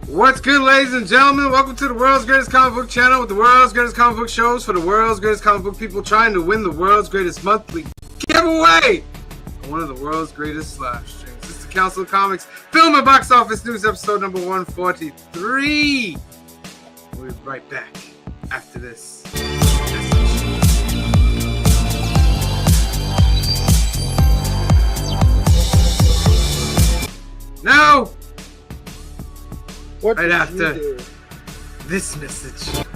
What's good, ladies and gentlemen? Welcome to the world's greatest comic book channel with the world's greatest comic book shows for the world's greatest comic book people trying to win the world's greatest monthly giveaway on one of the world's greatest live streams. This is the Council of Comics Film and Box Office News episode number 143. We'll be right back after this message. Now, What right did after you do? this message.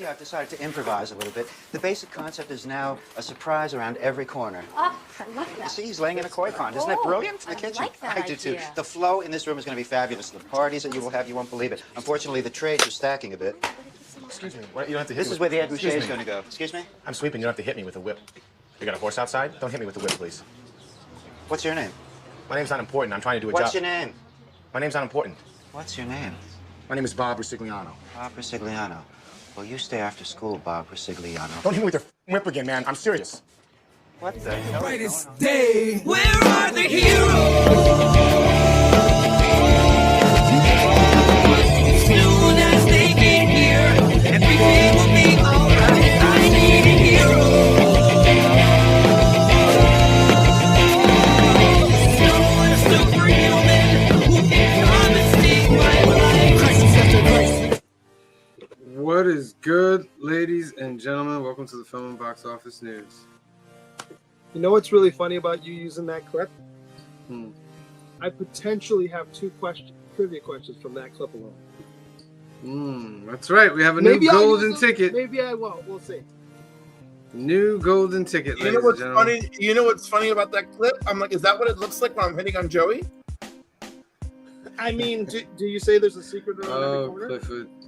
I've decided to improvise a little bit. The basic concept is now a surprise around every corner. Oh, I love that. See, he's laying in a koi pond. Isn't that brilliant? In the kitchen. like that I do too. idea. The flow in this room is going to be fabulous. The parties that you will have, you won't believe it. Unfortunately, the trays are stacking a bit. Excuse me, you don't have to hit This me. is where the Ed Excuse Boucher is me. going to go. Excuse me? I'm sweeping, you don't have to hit me with a whip. You got a horse outside? Don't hit me with the whip, please. What's your name? My name's not important, I'm trying to do a What's job. your name? My name's not important. What's your name? My name is Bob Risigliano. Bob Risigliano. Well, you stay after school, Bob Risigliano. Don't hit me with your whip again, man. I'm serious. What the hell? Brightest day. Where are the heroes? Soon as they get here, everything will be alright. I need a hero. Someone superhuman who can come and save my life. Crisis after crisis. What is good, ladies and gentlemen? Welcome to the Film and Box Office News. You know what's really funny about you using that clip? Hmm. I potentially have two trivia questions from that clip alone. That's right. We have a Maybe new I'll golden use them, ticket. Maybe I won't. We'll see. New golden ticket, You ladies know what's and gentlemen. funny? You know what's funny about that clip? I'm like, is that what it looks like when I'm hitting on Joey? I mean, do you say there's a secret around every Oh, corner?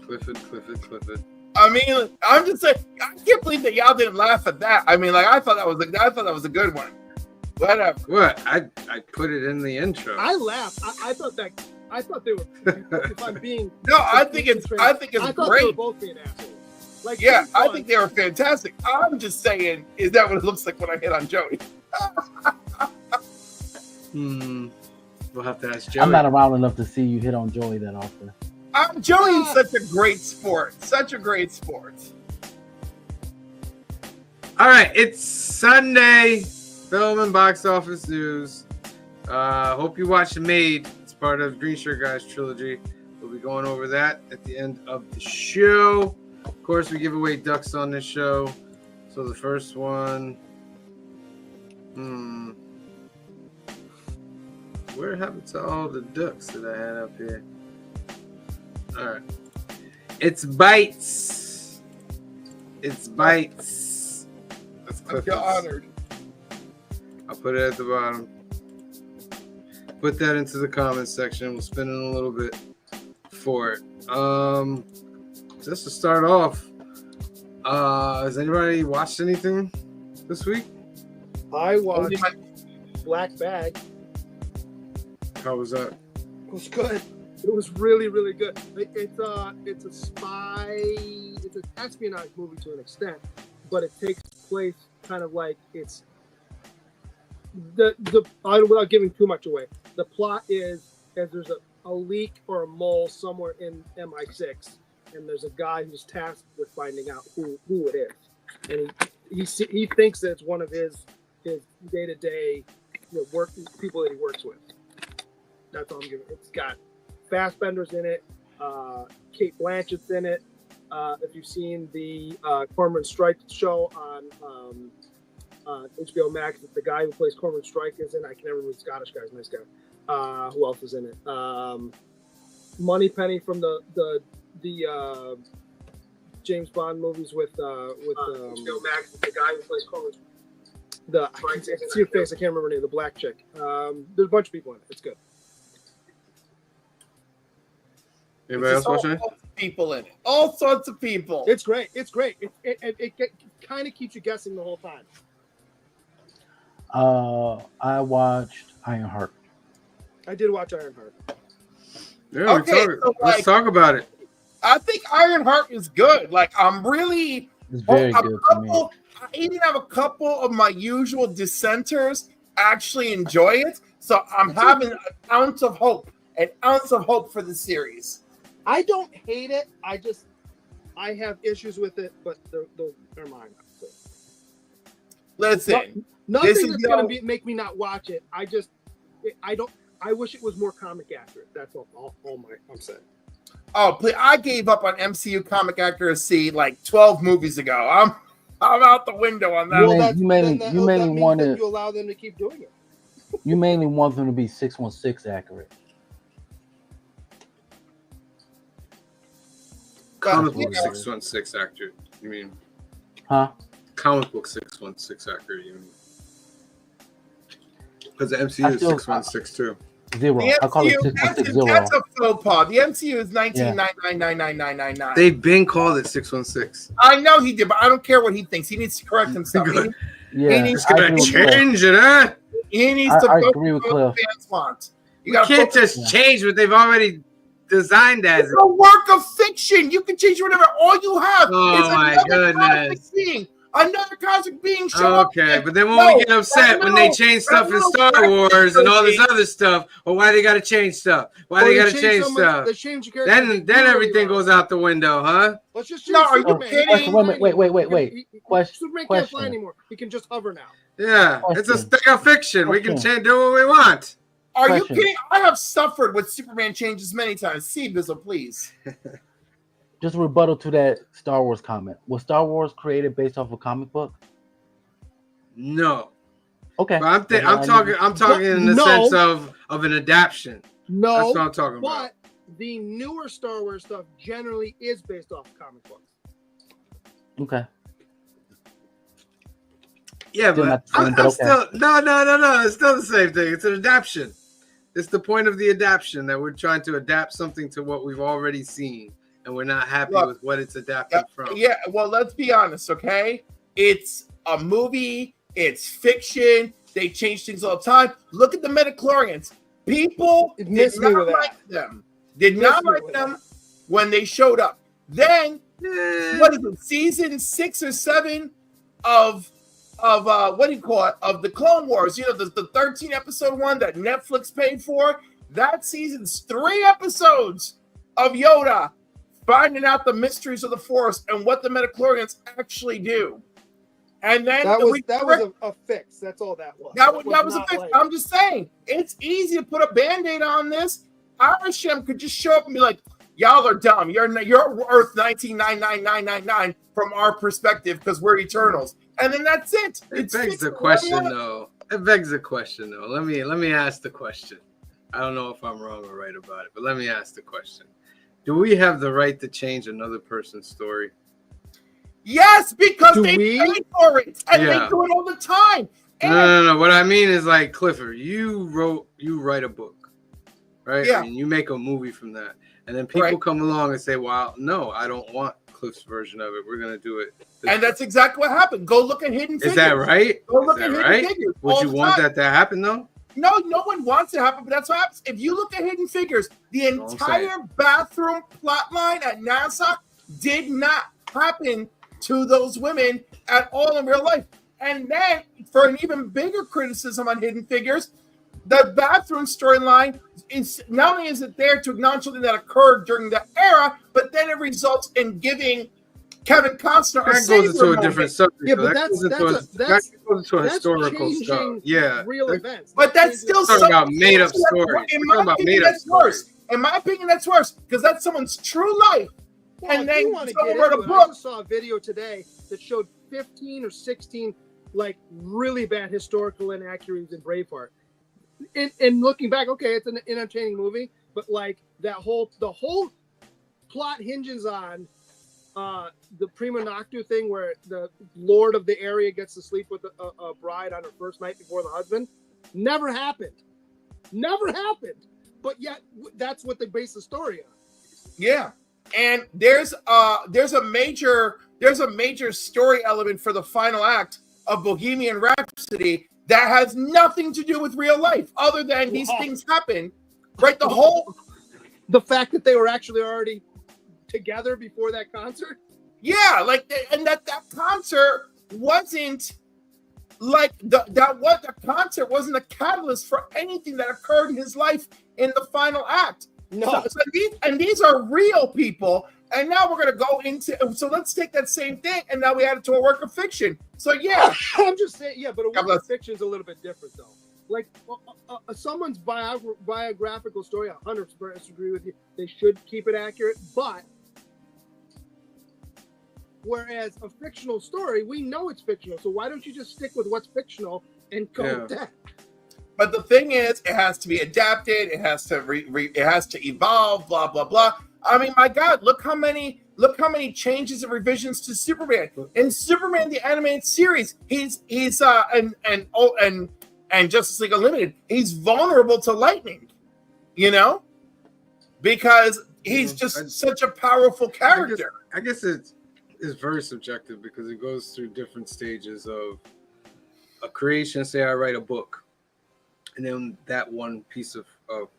Clifford. I mean, I'm just saying, I can't believe that y'all didn't laugh at that. I mean, like, I thought that was a good one. Whatever. What? I put it in the intro. I laughed. I thought they were. If I'm being No, I think it's I thought they were great. both being assholes. Like, Yeah, it's I fun. think they were fantastic. I'm just saying, is that what it looks like when I hit on Joey? We'll have to ask Joey. I'm not around enough to see you hit on Joey that often. Joey's such a great sport. Such a great sport. All right, it's Sunday. Film and Box Office News. Hope you watched Made. It's part of Green Shirt Guys trilogy. We'll be going over that at the end of the show. Of course, we give away ducks on this show. So the first one. Where happened to all the ducks that I had up here? All right. It's Bites. It's Bites. That's I feel Clifford's. honored. I'll put it at the bottom. Put that into the comments section. We'll spin it a little bit for it. Just to start off, has anybody watched anything this week? I watched Only my- Black Bag. How was that? It was good. It was really, really good. It's a espionage movie to an extent, but it takes place kind of like it's without giving too much away. The plot is there's a leak or a mole somewhere in MI6, and there's a guy who's tasked with finding out who it is, and he thinks that it's one of his day-to-day work people that he works with. That's all I'm giving. It's got Fassbender's in it. Kate Blanchett's in it. If you've seen the Cormoran Strike show on HBO Max, the guy who plays Cormoran Strike is in. I can never remember the Scottish guy's nice guy. Who else is in it? Moneypenny from the James Bond movies with HBO Max, the guy who plays Cormoran. I can see your face. I can't remember her name. The black chick. There's a bunch of people in it. It's good. Anybody else watching it? All sorts of people in it. All sorts of people. It's great. It's great. It kind of keeps you guessing the whole time. I watched Ironheart. I did watch Ironheart. Yeah, Okay, so, let's talk about it. I think Ironheart is good. Like, I'm really. It's very good to me. I even have a couple of my usual dissenters actually enjoy it. So I'm having an ounce of hope for the series. I don't hate it. I have issues with it, but they're mine. So. Listen, Nothing that's going to make me not watch it. I wish it was more comic accurate. That's all I'm saying. Oh, please, I gave up on MCU comic accuracy like 12 movies ago. I'm out the window on that. You mainly want you allow them to keep doing it. You mainly want them to be 616 accurate. Comic book 616 accurate. You mean? Huh? Comic book 616 accurate. You mean? Because the MCU is 616 too. Zero. The I call it MCU, 616 that's a faux pas. The MCU is 19999999. They've been called it 616. I know he did, but I don't care what he thinks. He needs to correct himself. Yeah, he needs It's gonna change it, huh? He needs to I focus agree with on what Cliff. the fans want. You can't just change what they've already designed as. It's a work of fiction. You can change whatever. All you have Oh is my another goodness. cosmic being. Another cosmic being show up. Okay, but then when we get upset when they change stuff in Star Wars and all this other stuff, or why they gotta change stuff? Why they gotta change stuff? Then everything goes out the window, huh? Let's just No, are you Superman. kidding? Wait. Superman can't fly anymore. He can just hover now. Yeah, it's a stick of fiction. We can do what we want. Are you kidding? I have suffered with Superman changes many times. See, Bizzle, please. Just a rebuttal to that Star Wars comment. Was Star Wars created based off a comic book? No. Okay. But I'm talking in the sense of an adaptation. No. That's what I'm talking about. But the newer Star Wars stuff generally is based off comic books. Okay. Yeah, Still but not the same, I'm but still no. It's still the same thing. It's an adaptation. It's the point of the adaptation that we're trying to adapt something to what we've already seen, and we're not happy with what it's adapted from. Yeah, well, let's be honest, okay? It's a movie. It's fiction. They change things all the time. Look at the Midichlorians. People did not like them. Did not like them when they showed up. Then, what is it? Season 6 or 7 of what do you call it? Of the Clone Wars. You know, the 13 episode one that Netflix paid for. That season's 3 episodes of Yoda finding out the mysteries of the Force and what the Midichlorians actually do. And then that was a fix. That's all that was. That was a fix. I'm just saying, it's easy to put a Band-Aid on this. Arishem could just show up and be like, y'all are dumb. You're Earth 199999 from our perspective because we're Eternals. And then that's it. It begs the question, though. Let me ask the question. I don't know if I'm wrong or right about it, but let me ask the question. Do we have the right to change another person's story? Yes, because they paid for it, and they do it all the time. No. What I mean is, like, Clifford, you write a book, right? Yeah. And you make a movie from that, and then people come along and say, "Well, no, I don't want Cliff's version of it. We're gonna do it." And that's exactly what happened. Go look at Hidden Figures. Is that right? Go look at Hidden Figures. Would you want that to happen, though? No one wants it to happen, but that's what happens. If you look at Hidden Figures, the entire bathroom plotline at NASA did not happen to those women at all in real life. And then, for an even bigger criticism on Hidden Figures, the bathroom storyline is not only is it there to acknowledge something that occurred during that era, but then it results in giving Kevin Costner that goes into a different subject. Yeah, but that goes into historical stuff. Yeah, real events. But that's still talking about made up stories. In my opinion, that's worse. In my opinion, that's worse because that's someone's true life. Well, and then someone wrote a book. I just saw a video today that showed 15 or 16 like really bad historical inaccuracies in Braveheart. And looking back, okay, it's an entertaining movie, but like the whole plot hinges on the prima noctu thing where the lord of the area gets to sleep with a bride on her first night before the husband, never happened. Never happened. But yet that's what they base the story on. Yeah. And there's a major story element for the final act of Bohemian Rhapsody that has nothing to do with real life other than these things happen. Right? The fact that they were actually already together before that concert. Yeah, like, and that concert wasn't like the concert wasn't a catalyst for anything that occurred in his life in the final act. No. So these are real people, and now we're gonna go into. So let's take that same thing, and now we add it to a work of fiction. So yeah, I'm just saying, yeah, but a work of fiction is a little bit different, though. Like someone's biographical story, 100% agree with you. They should keep it accurate, but whereas a fictional story, we know it's fictional. So why don't you just stick with what's fictional and go with that? But the thing is, it has to be adapted. It has to it has to evolve. Blah blah blah. I mean, my God, look how many changes and revisions to Superman. In Superman the animated series, he's and Justice League Unlimited, he's vulnerable to lightning, you know, because he's just such a powerful character. I guess it's very subjective because it goes through different stages of a creation. Say I write a book, and then that one piece of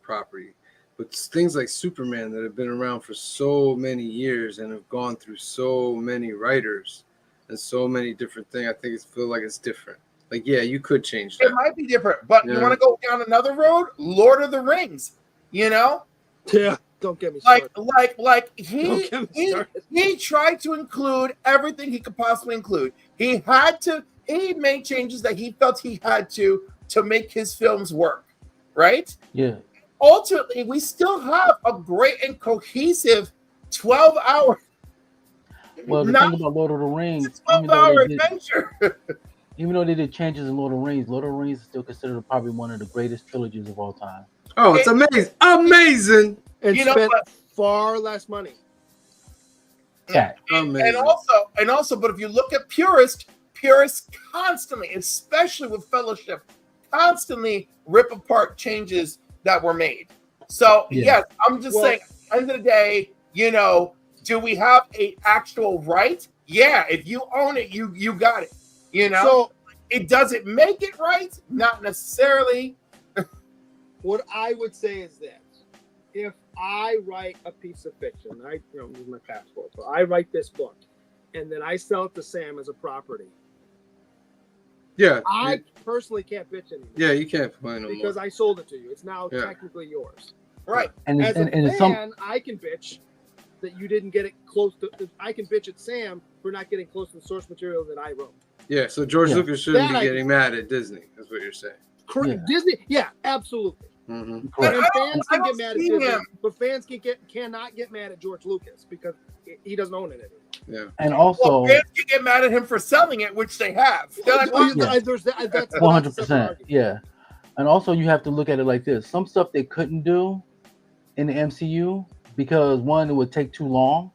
property. But things like Superman that have been around for so many years and have gone through so many writers and so many different things, I think it feels like it's different. Like, yeah, you could change that. It might be different, but you want to go down another road? Lord of the Rings, you know? Yeah, don't get me started. Like he tried to include everything he could possibly include. He made changes that he felt he had to make his films work, right? Yeah. Ultimately, we still have a great and cohesive 12-hour. Well, the thing about Lord of the Rings, 12-hour adventure. Even though they did changes in Lord of the Rings is still considered probably one of the greatest trilogies of all time. Oh, it's amazing. And spent far less money. Yeah. And also, but if you look at purists constantly, especially with Fellowship, constantly rip apart changes that were made. So yes, I'm just saying, at the end of the day, you know, do we have a actual right? Yeah, if you own it, you got it. You know, so it doesn't make it right, not necessarily. What I would say is this: if I write a piece of fiction, I use my passport, but I write this book, and then I sell it to Sam as a property. Yeah, I personally can't bitch anymore. Yeah, you can't complain no more because I sold it to you. It's now technically yours. Right. And as a fan, I can bitch that you didn't get it close to. I can bitch at Sam for not getting close to the source material that I wrote. Yeah, so George Lucas shouldn't be getting mad at Disney. That's what you're saying. Correct. Yeah. Disney, absolutely. Mm-hmm. And fans can get mad at Disney, but fans cannot get mad at George Lucas because he doesn't own it anymore. Yeah, and also fans can get mad at him for selling it, which they have. That's 100%. Yeah, and also you have to look at it like this: some stuff they couldn't do in the MCU because one, it would take too long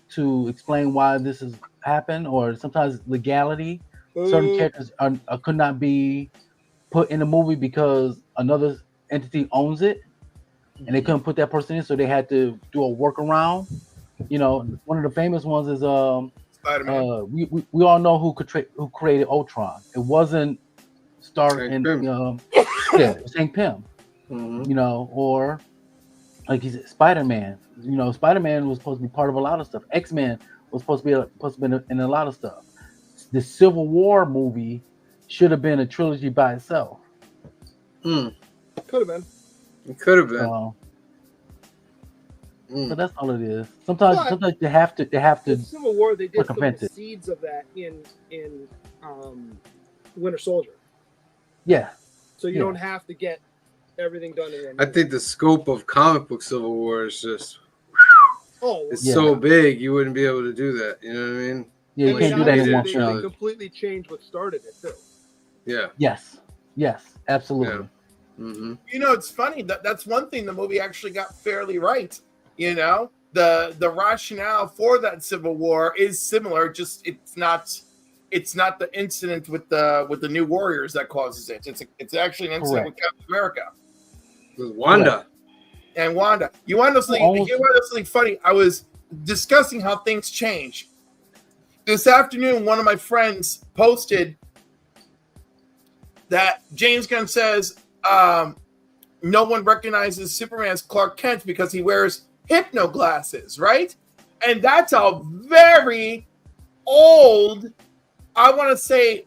to explain why this has happened, or sometimes legality. Certain characters could not be put in the movie because another entity owns it, and they couldn't put that person in, so they had to do a workaround. You know, one of the famous ones is Spider-Man. We all know who created Ultron. It wasn't Stark and it was Hank Pym. Mm-hmm. You know, or like he said, Spider-Man. You know, Spider-Man was supposed to be part of a lot of stuff. X-Men was supposed to be in a lot of stuff. The Civil War movie should have been a trilogy by itself. Could have been. It could have been. So that's all it is. Sometimes they have to. The Civil War, they did some of the seeds of that in Winter Soldier. Yeah. So you don't have to get everything done in there. I think the scope of comic book Civil War is just it's so big you wouldn't be able to do that. You know what I mean? Yeah, you can't do that in one film. They completely changed what started it too. Yeah. Yes, absolutely. Yeah. Mm-hmm. You know, it's funny that's one thing the movie actually got fairly right. You know, the rationale for that civil war is similar. Just it's not the incident with the New Warriors that causes it. It's actually an incident with Captain America. With Wanda. And Wanda. You want to know something funny? I was discussing how things change. This afternoon, one of my friends posted that James Gunn says no one recognizes Superman as Clark Kent because he wears hypno glasses, right? And that's a very old, I want to say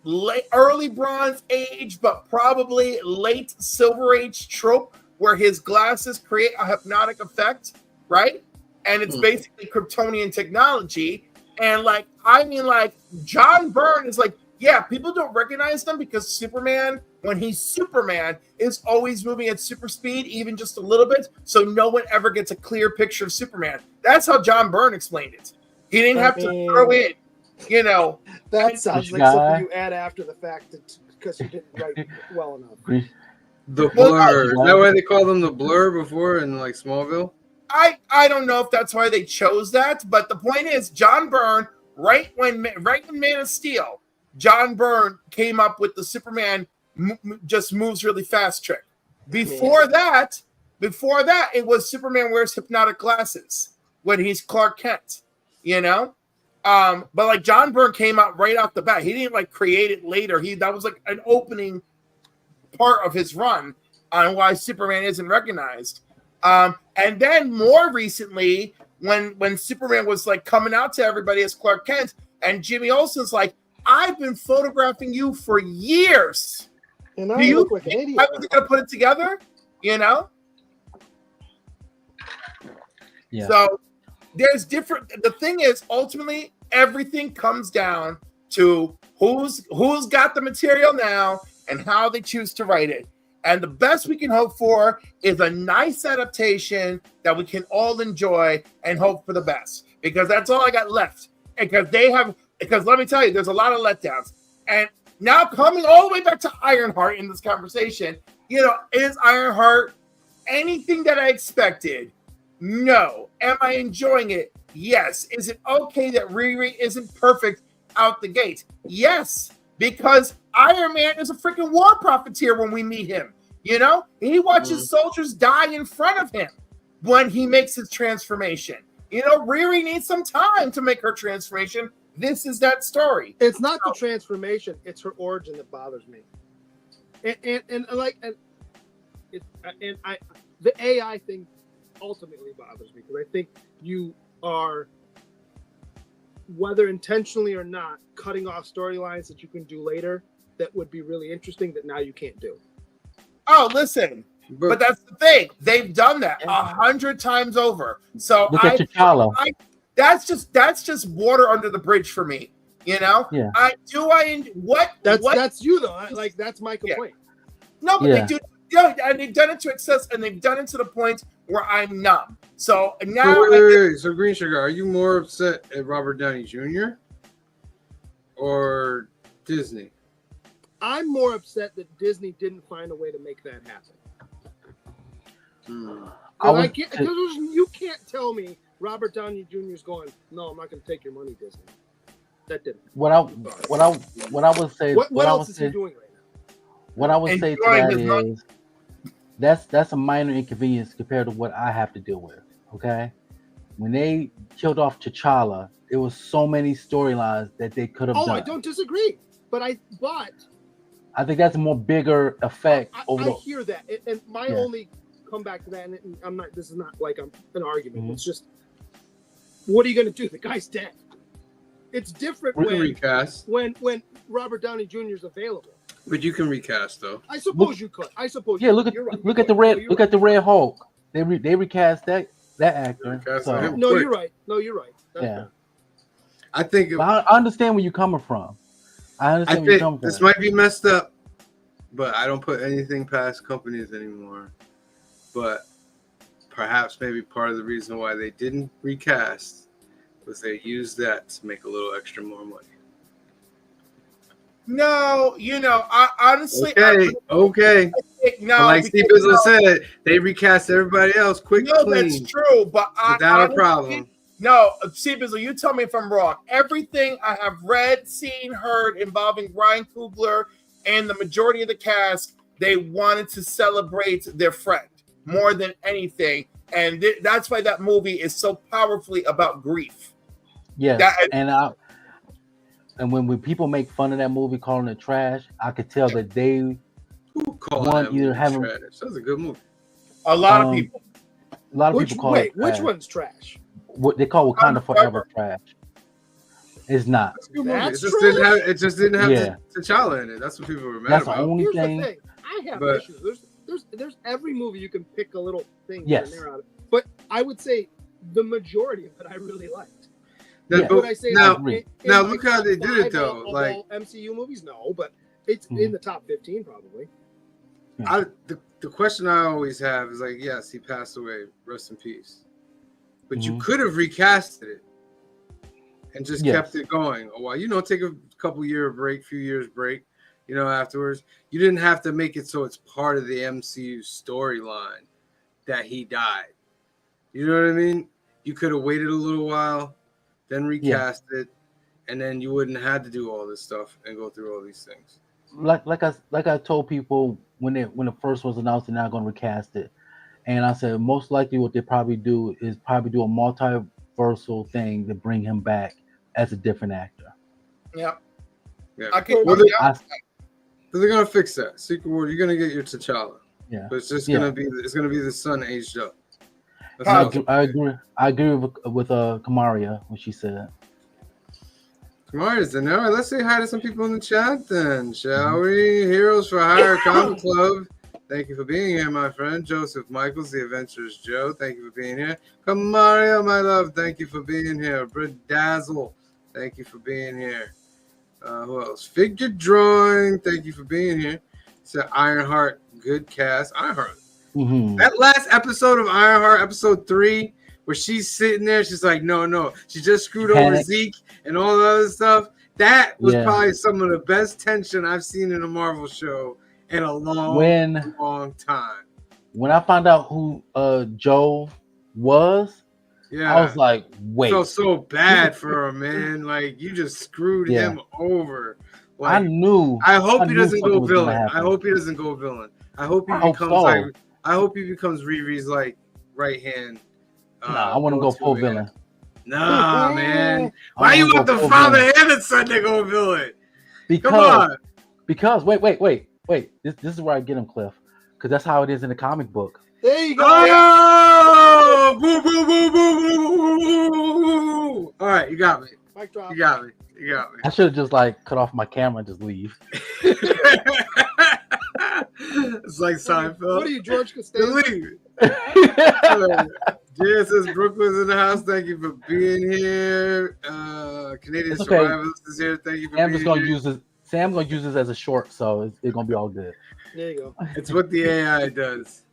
early Bronze Age, but probably late Silver Age trope where his glasses create a hypnotic effect, right? And it's basically Kryptonian technology. And John Byrne is like, yeah, people don't recognize them because Superman, when he's Superman, is always moving at super speed, even just a little bit, so no one ever gets a clear picture of Superman. That's how John Byrne explained it. He didn't have to throw in, That sounds like something you add after the fact because you didn't write well enough. The Blur. Is that why they call them the Blur before in like Smallville? I don't know if that's why they chose that, but the point is, John Byrne, right when Man of Steel, John Byrne came up with the Superman just moves really fast trick. Before that, it was Superman wears hypnotic glasses when he's Clark Kent, But like John Byrne came out right off the bat. He didn't like create it later. That was like an opening part of his run on why Superman isn't recognized. And then more recently, when Superman was like coming out to everybody as Clark Kent, and Jimmy Olsen's like, I've been photographing you for years. And I look like an idiot. I wasn't gonna put it together, Yeah. So there's different. The thing is, ultimately, everything comes down to who's got the material now and how they choose to write it. And the best we can hope for is a nice adaptation that we can all enjoy and hope for the best. Because that's all I got left. Because let me tell you, there's a lot of letdowns. And now coming all the way back to Ironheart in this conversation, is Ironheart anything that I expected? No. Am I enjoying it? Yes. Is it okay that Riri isn't perfect out the gate? Yes. Because Iron Man is a freaking war profiteer when we meet him. He watches soldiers die in front of him when he makes his transformation. Riri needs some time to make her transformation. This is that story. It's not the transformation; it's her origin that bothers me. The AI thing ultimately bothers me because I think you are, whether intentionally or not, cutting off storylines that you can do later that would be really interesting that now you can't do. Oh, listen. But that's the thing. They've done that 100 times over. So look at T'Challa. That's just water under the bridge for me. Yeah. That's you though. That's my complaint. Yeah. No, but they do. And they've done it to excess, and they've done it to the point where I'm numb. So now, So Green Sugar, are you more upset at Robert Downey Jr. or Disney? I'm more upset that Disney didn't find a way to make that happen. You can't tell me Robert Downey Jr. is going, no, I'm not going to take your money, Disney. That didn't. What I would say. What else is he doing right now? What I would say to that is that's a minor inconvenience compared to what I have to deal with. Okay, when they killed off T'Challa, there was so many storylines that they could have done. I don't disagree, but I think that's a more bigger effect. I hear that, and my only come back to that, and I'm not. This is not like I'm an argument. Mm-hmm. It's just, what are you going to do? The guy's dead. It's different when Robert Downey Jr. is available. But you can recast though. I suppose you could. Yeah, look at the Red Hulk. They recast that actor. No, you're right. That's fair. I think I understand where you're coming from. I think this might be messed up, but I don't put anything past companies anymore. But perhaps maybe part of the reason why they didn't recast was they used that to make a little extra more money. No, I honestly. Okay. No, But like Steve Bizzle said, they recast everybody else quick, no, clean, that's true. But without a problem. No, Steve Bizzle, you tell me if I'm wrong. Everything I have read, seen, heard involving Ryan Coogler and the majority of the cast, they wanted to celebrate their friend more than anything. And that's why that movie is so powerfully about grief. Yes, and when people make fun of that movie, calling it trash, I could tell that they want either having trash. That's a good movie. A lot of people. A lot of people call it trash. Which one's trash? What they call Wakanda Forever trash. It's not. It just didn't have T'Challa in it. That's what people were mad about. That's the only thing. The thing. I have issues. There's every movie you can pick a little thing here and there out of. But I would say the majority of it I really liked. Would I say now look how they did it though. Like MCU movies, no, but it's in the top 15 probably. The question I always have is like, yes, he passed away, rest in peace. But you could have recasted it and just kept it going a while. Take a couple few years break, afterwards. You didn't have to make it so it's part of the MCU storyline that he died. You know what I mean? You could have waited a little while, then recast it, and then you wouldn't have to do all this stuff and go through all these things. Like I told people when it first was announced, they're not going to recast it. And I said, most likely what they probably do is do a multiversal thing to bring him back as a different actor. Yeah. They're gonna fix that. Secret War, you're gonna get your T'Challa. Yeah. But it's just gonna be the son aged up. I agree with Kamaria what she said. Kamaria's in there. Let's say hi to some people in the chat then, shall we? Heroes for Hire Comic Club. Thank you for being here, my friend. Joseph Michaels, the Adventurers Joe. Thank you for being here. Kamaria, my love. Thank you for being here. Dazzle. Thank you for being here. Who else? Figure Drawing. Thank you for being here. So Ironheart, good cast. Ironheart. That last episode of Ironheart, episode 3, where she's sitting there, she's like, no. She just screwed over Zeke and all the other stuff. That was probably some of the best tension I've seen in a Marvel show in a long time. When I found out who Joe was, I was like, wait. I felt so bad for her, man. Like, you just screwed him over. Like, I knew. I hope he doesn't go villain. I hope he doesn't go villain. I hope he becomes Riri's like right hand. Nah, I want to go full villain. Nah, man. Why you want the father and the son to go villain? Because wait. This is where I get him, Cliff. Because that's how it is in the comic book. There you go. Oh! Boo, boo, boo, boo, boo. All right, you got me. Mic drop. You got me. I should have just cut off my camera and just leave. It's like Seinfeld. What are you, George Costanza? Leave. Jay says Brooklyn's in the house. Thank you for being here. Canadian Survivors is here. Thank you for being here. Sam's gonna use this as a short, so it's gonna be all good. There you go. It's what the AI does.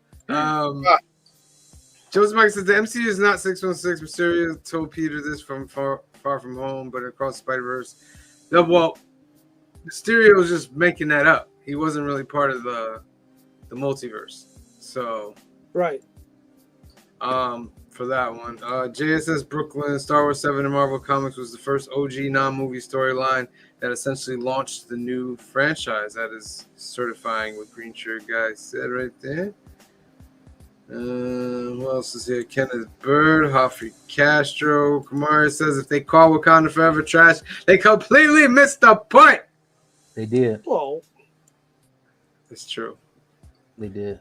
Joseph Mike says the MCU is not 616. Mysterio told Peter this from far from home, but across Spider-Verse. Well, Mysterio was just making that up. He wasn't really part of the multiverse. So right. For that one, JSS Brooklyn, Star Wars 7 and Marvel Comics was the first OG non-movie storyline that essentially launched the new franchise. That is certifying what Green Shirt guy said right there. Who else is here? Kenneth Bird, Humphrey Castro. Kamari says if they call Wakanda Forever trash, they completely missed the point. They did. Well, it's true. They did.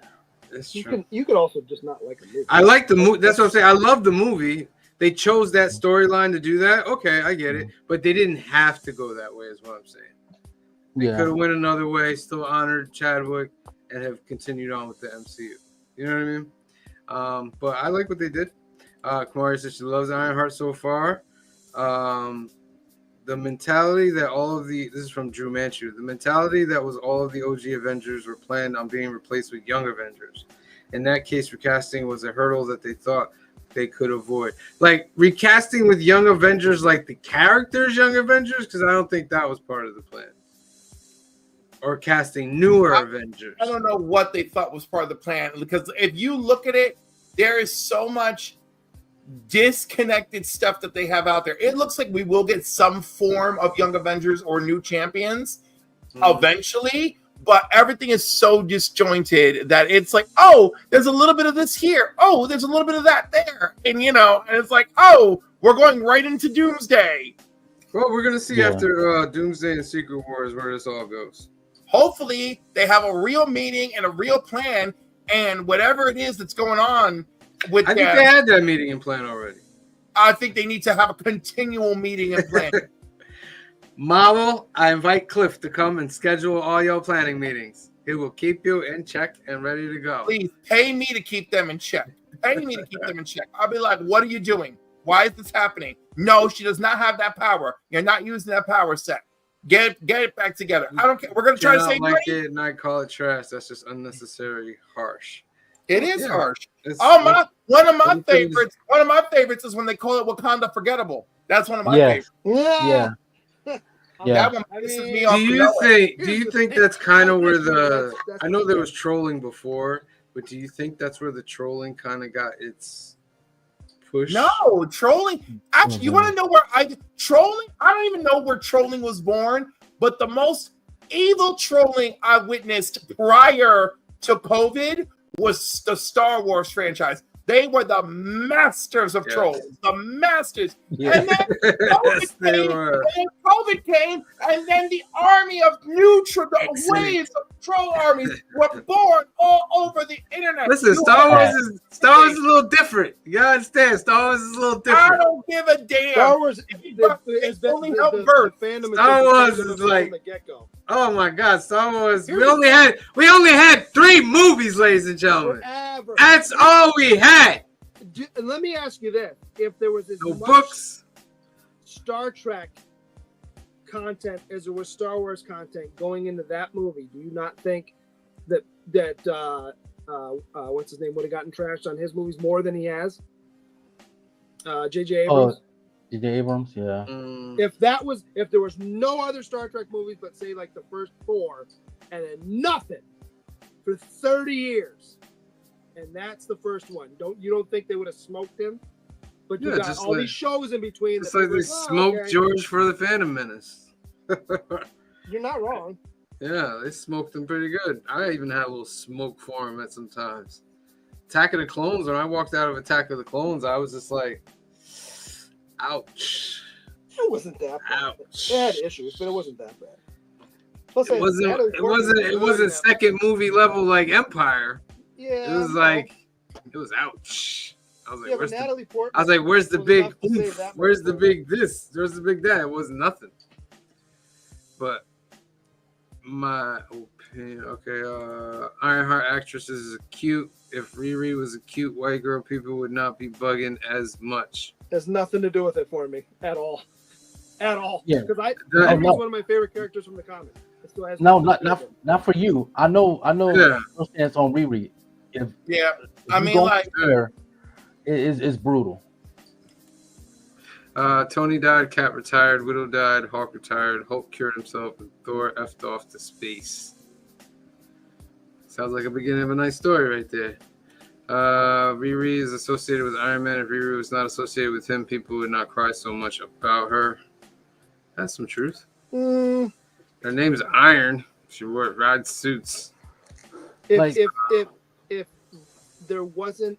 It's true. You could also just not like a movie. I like the movie. That's what I'm saying. I love the movie. They chose that storyline to do that. Okay, I get it. But they didn't have to go that way, is what I'm saying. They could have went another way, still honored Chadwick, and have continued on with the MCU. You know what I mean? But I like what they did. Kamari says she loves Ironheart so far. The mentality that this is from Drew Manchu, the mentality that was all of the OG Avengers were planned on being replaced with young Avengers. In that case, recasting was a hurdle that they thought they could avoid. Like, recasting with young Avengers, like the characters Young Avengers, because I don't think that was part of the plan. or casting newer Avengers? I don't know what they thought was part of the plan, because if you look at it, there is so much disconnected stuff that they have out there. It looks like we will get some form of Young Avengers or new champions eventually, but everything is so disjointed that it's like, oh, there's a little bit of this here. Oh, there's a little bit of that there. And, you know, and it's like, oh, we're going right into Doomsday. Well, we're going to see after Doomsday and Secret Wars where this all goes. Hopefully, they have a real meeting and a real plan, and whatever it is that's going on with I think they had that meeting and plan already. I think they need to have a continual meeting and plan. Marvel, I invite Cliff to come and schedule all your planning meetings. He will keep you in check and ready to go. Please pay me to keep them in check. Pay me to keep them in check. I'll be like, what are you doing? Why is this happening? No, she does not have that power. You're not using that power set. Get it back together. I don't care. We're gonna try to save money. It and I call it trash. That's just unnecessary harsh. It is harsh. One of my favorites is when they call it Wakanda Forgettable. That's one of my favorites. Yeah. That one pisses me off. Do you think that's kind of where I know there was trolling before, but do you think that's where the trolling kind of got its push? No, trolling. Actually, you want to know where trolling? I don't even know where trolling was born, but the most evil trolling I witnessed prior to COVID was the Star Wars franchise. They were the masters of trolls, the masters. Yeah. And then COVID came, and then the army of waves of troll armies were born all over the internet. Listen, Star Wars is a little different. You gotta understand, Star Wars is a little different. I don't give a damn. Star Wars only helped birth. Star Wars is like, oh my God, Star Wars. We only had 3 movies, ladies and gentlemen. Forever. That's all we had. Let me ask you this: if there was as no much books, Star Trek content as there was Star Wars content going into that movie, do you not think that what's his name would have gotten trashed on his movies more than he has? J.J. Abrams. J.J. Abrams, yeah. If there was no other Star Trek movies, but say like the first 4, and then nothing for 30 years, and that's the first one, you don't think they would have smoked him? But you got all these shows in between. It's like they smoked George for the Phantom Menace. You're not wrong. Yeah, they smoked him pretty good. I even had a little smoke for him at some times. Attack of the Clones, when I walked out of Attack of the Clones, I was just like, ouch. It wasn't that bad. Ouch. It had issues, but it wasn't that bad. Plus, it wasn't second movie level like Empire. Yeah. It was like, it was ouch. I was like, Natalie Portman. I was like, where's the big oomph? that Where's the big this? Where's the big that? It was nothing. But my opinion, okay, Ironheart actresses is cute. If Riri was a cute white girl, people would not be bugging as much. Has nothing to do with it for me at all. At all. Yeah. Because Riri's one of my favorite characters from the comics. It still has not for you. I know Yeah. your stance on Riri. If I mean, like, it's brutal. Tony died, Cap retired, Widow died, Hawk retired, Hulk cured himself, and Thor effed off to space. Sounds like a beginning of a nice story right there. Riri is associated with Iron Man. If Riri was not associated with him, people would not cry so much about her. That's some truth. Her name's Iron. She rides suits. If there wasn't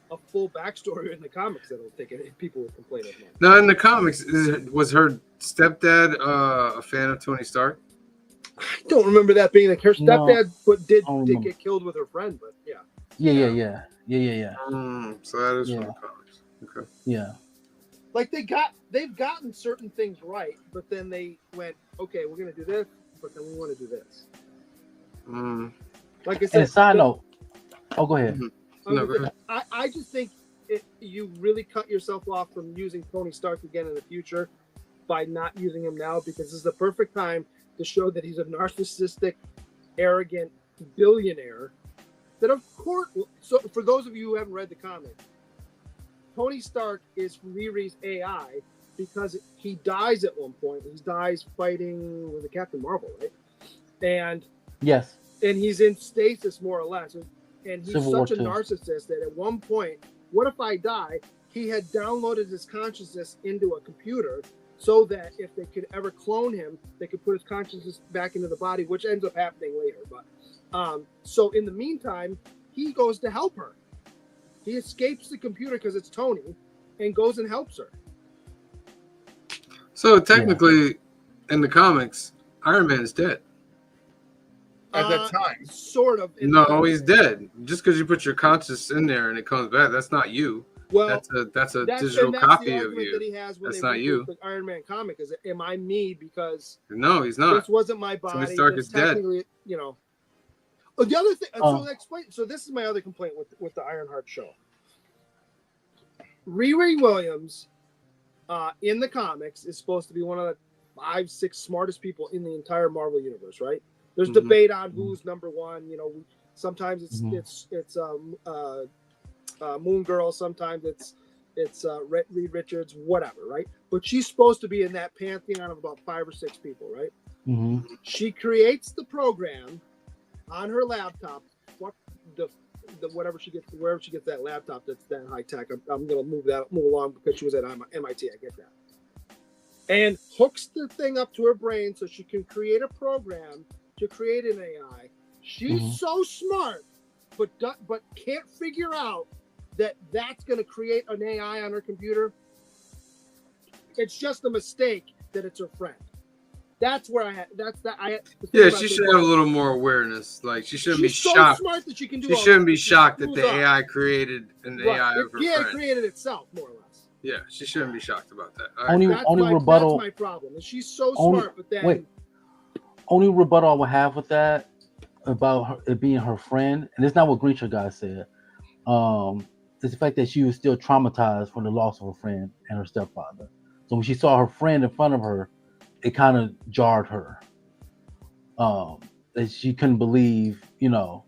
a full backstory in the comics, I don't think people would complain as much. Now, in the comics, was her stepdad a fan of Tony Stark? I don't remember that being like her stepdad, but did get killed with her friend. But yeah. So that is from the comics. Okay. Yeah. Like they've gotten certain things right, but then they went, okay, we're gonna do this, but then we want to do this. Like I said, and side note. Oh, go ahead. No, go ahead. I just think you really cut yourself off from using Tony Stark again in the future by not using him now, because this is the perfect time to show that he's a narcissistic, arrogant billionaire. That of course, so for those of you who haven't read the comic, Tony Stark is Riri's AI because he dies at one point. He dies fighting with the Captain Marvel, right? and Yes. he's in stasis more or less, and he's Civil War such a II. narcissist that at one point, what if I die? He had downloaded his consciousness into a computer so that if they could ever clone him, they could put his consciousness back into the body, which ends up happening later. But so in the meantime, he goes to help her. He escapes the computer because it's Tony, and goes and helps her. So technically, in the comics, Iron Man is dead. At that time. Sort of. No, he's dead. Just because you put your conscious in there and it comes back, that's not you. Well, that's a digital copy the of argument you. that he has when That's they not reboot you. the Iron Man comic is, am I me because No, he's not. this wasn't my body? Tony Stark is dead. Technically, you know. Oh, the other thing. Oh. So this is my other complaint with the Ironheart show. Riri Williams, in the comics, is supposed to be one of the 5-6 smartest people in the entire Marvel universe, right? There's debate on who's number one. You know, sometimes it's Moon Girl, sometimes it's Reed Richards, whatever, right? But she's supposed to be in that pantheon of about 5 or 6 people, right? Mm-hmm. She creates the program on her laptop. What the whatever she gets, wherever she gets that laptop that's that high tech. I'm gonna move along because she was at MIT. I get that. And hooks the thing up to her brain so she can create a program to create an AI. She's so smart, but can't figure out that that's going to create an AI on her computer. It's just a mistake that it's her friend. That's where I had. That's that. Yeah, she should have a little more awareness. Like she shouldn't be shocked. So smart that she can do. She shouldn't be shocked that the AI created an AI of her Yeah, friend. it created itself, more or less. Yeah, she shouldn't be shocked about that. Only rebuttal. That's my problem. Is she's so smart, but then only rebuttal I would have with that about her, it being her friend, and it's not what Grincher guy said. It's the fact that she was still traumatized from the loss of her friend and her stepfather. So when she saw her friend in front of her, it kind of jarred her. That she couldn't believe, you know.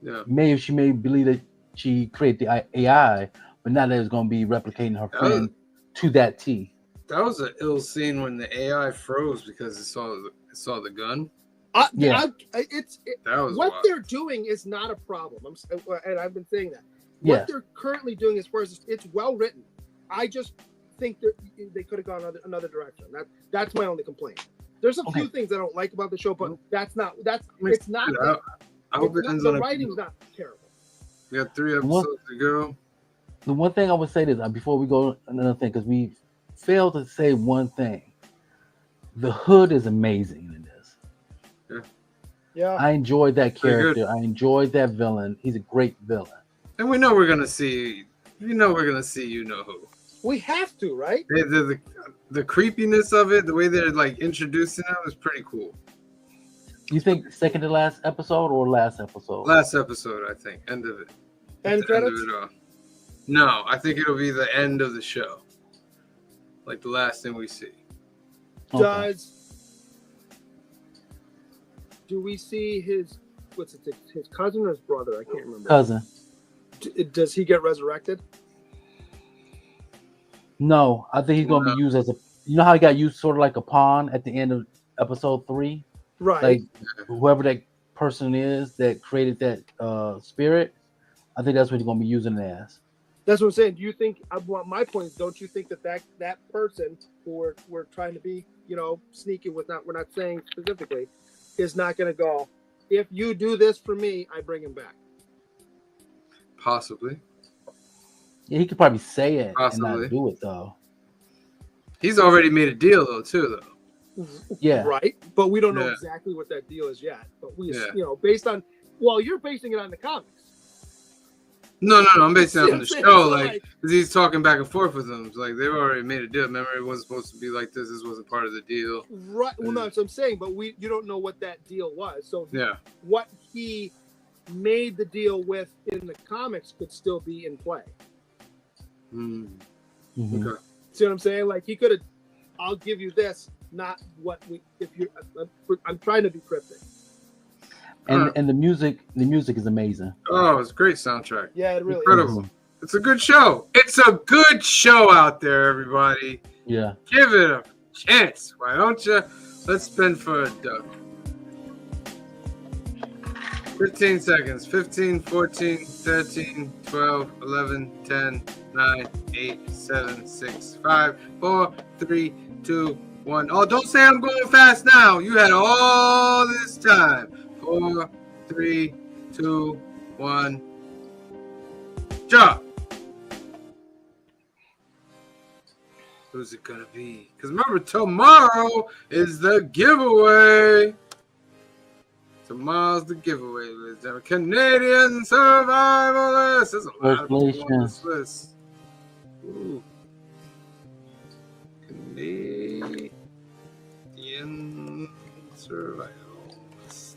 Yeah. Maybe she may believe that she created the AI, but not that it's going to be replicating her friend to that T. That was an ill scene when the AI froze because it saw the gun. Yeah. That was what wild. they're doing is not a problem. And I've been saying that. Yeah. What they're currently doing as far as it's well written. I just think that they could have gone another direction. That's my only complaint. There's a few things I don't like about the show, but it's not. I hope it ends the on writing's not terrible. We got 3 episodes to go. The one thing I would say is before we go another thing, because we failed to say one thing. The Hood is amazing in this. Yeah. I enjoyed that character. Good. I enjoyed that villain. He's a great villain. And we know we're gonna see. You know who. We have to, right? The creepiness of it, the way they're like introducing him is pretty cool. You think second to last episode or last episode? Last episode, I think. End of it. End credits? End of it all. No, I think it'll be the end of the show. Like the last thing we see. Okay. Do we see his cousin or his brother? I can't remember. Cousin. Does he get resurrected? No, I think he's going to be used as a. You know how he got used sort of like a pawn at the end of episode 3, Right. like whoever that person is that created that spirit. I think that's what he's going to be using it as. That's what I'm saying. Do you think? My point is, don't you think that person who we're trying to be, sneaky with? We're not saying specifically, is not going to go. If you do this for me, I bring him back. Possibly. Yeah, he could probably say it Possibly. and not do it though. He's already made a deal though. Yeah. Right. But we don't know exactly what that deal is yet. But based on, you're basing it on the comics. No, I'm basing it on the show, like, because he's talking back and forth with them. It's like they've already made a deal. Remember, it wasn't supposed to be like this. This wasn't part of the deal. Right. Well, no, that's what I'm saying. But you don't know what that deal was. So what he made the deal with in the comics could still be in play. Mm-hmm. Okay. See what I'm saying? Like he could have. I'll give you this, not what we. If you, I'm trying to be cryptic. And the music is amazing. Oh, it's a great soundtrack. Yeah, it really incredible. is. It's a good show. It's a good show out there, everybody. Yeah. Give it a chance. Why don't you? Let's spin for a dub. 15 seconds. 15, 14, 13, 12, 11, 10, 9, 8, 7, 6, 5, 4, 3, 2, 1. Oh, don't say I'm going fast now. You had all this time. 4, 3, 2, 1. Drop. Who's it gonna be? Because remember, tomorrow is the giveaway. Tomorrow's the giveaway, ladies and gentlemen. Canadian survivalist. There's a lot of people on this list. Ooh. Canadian survivalist.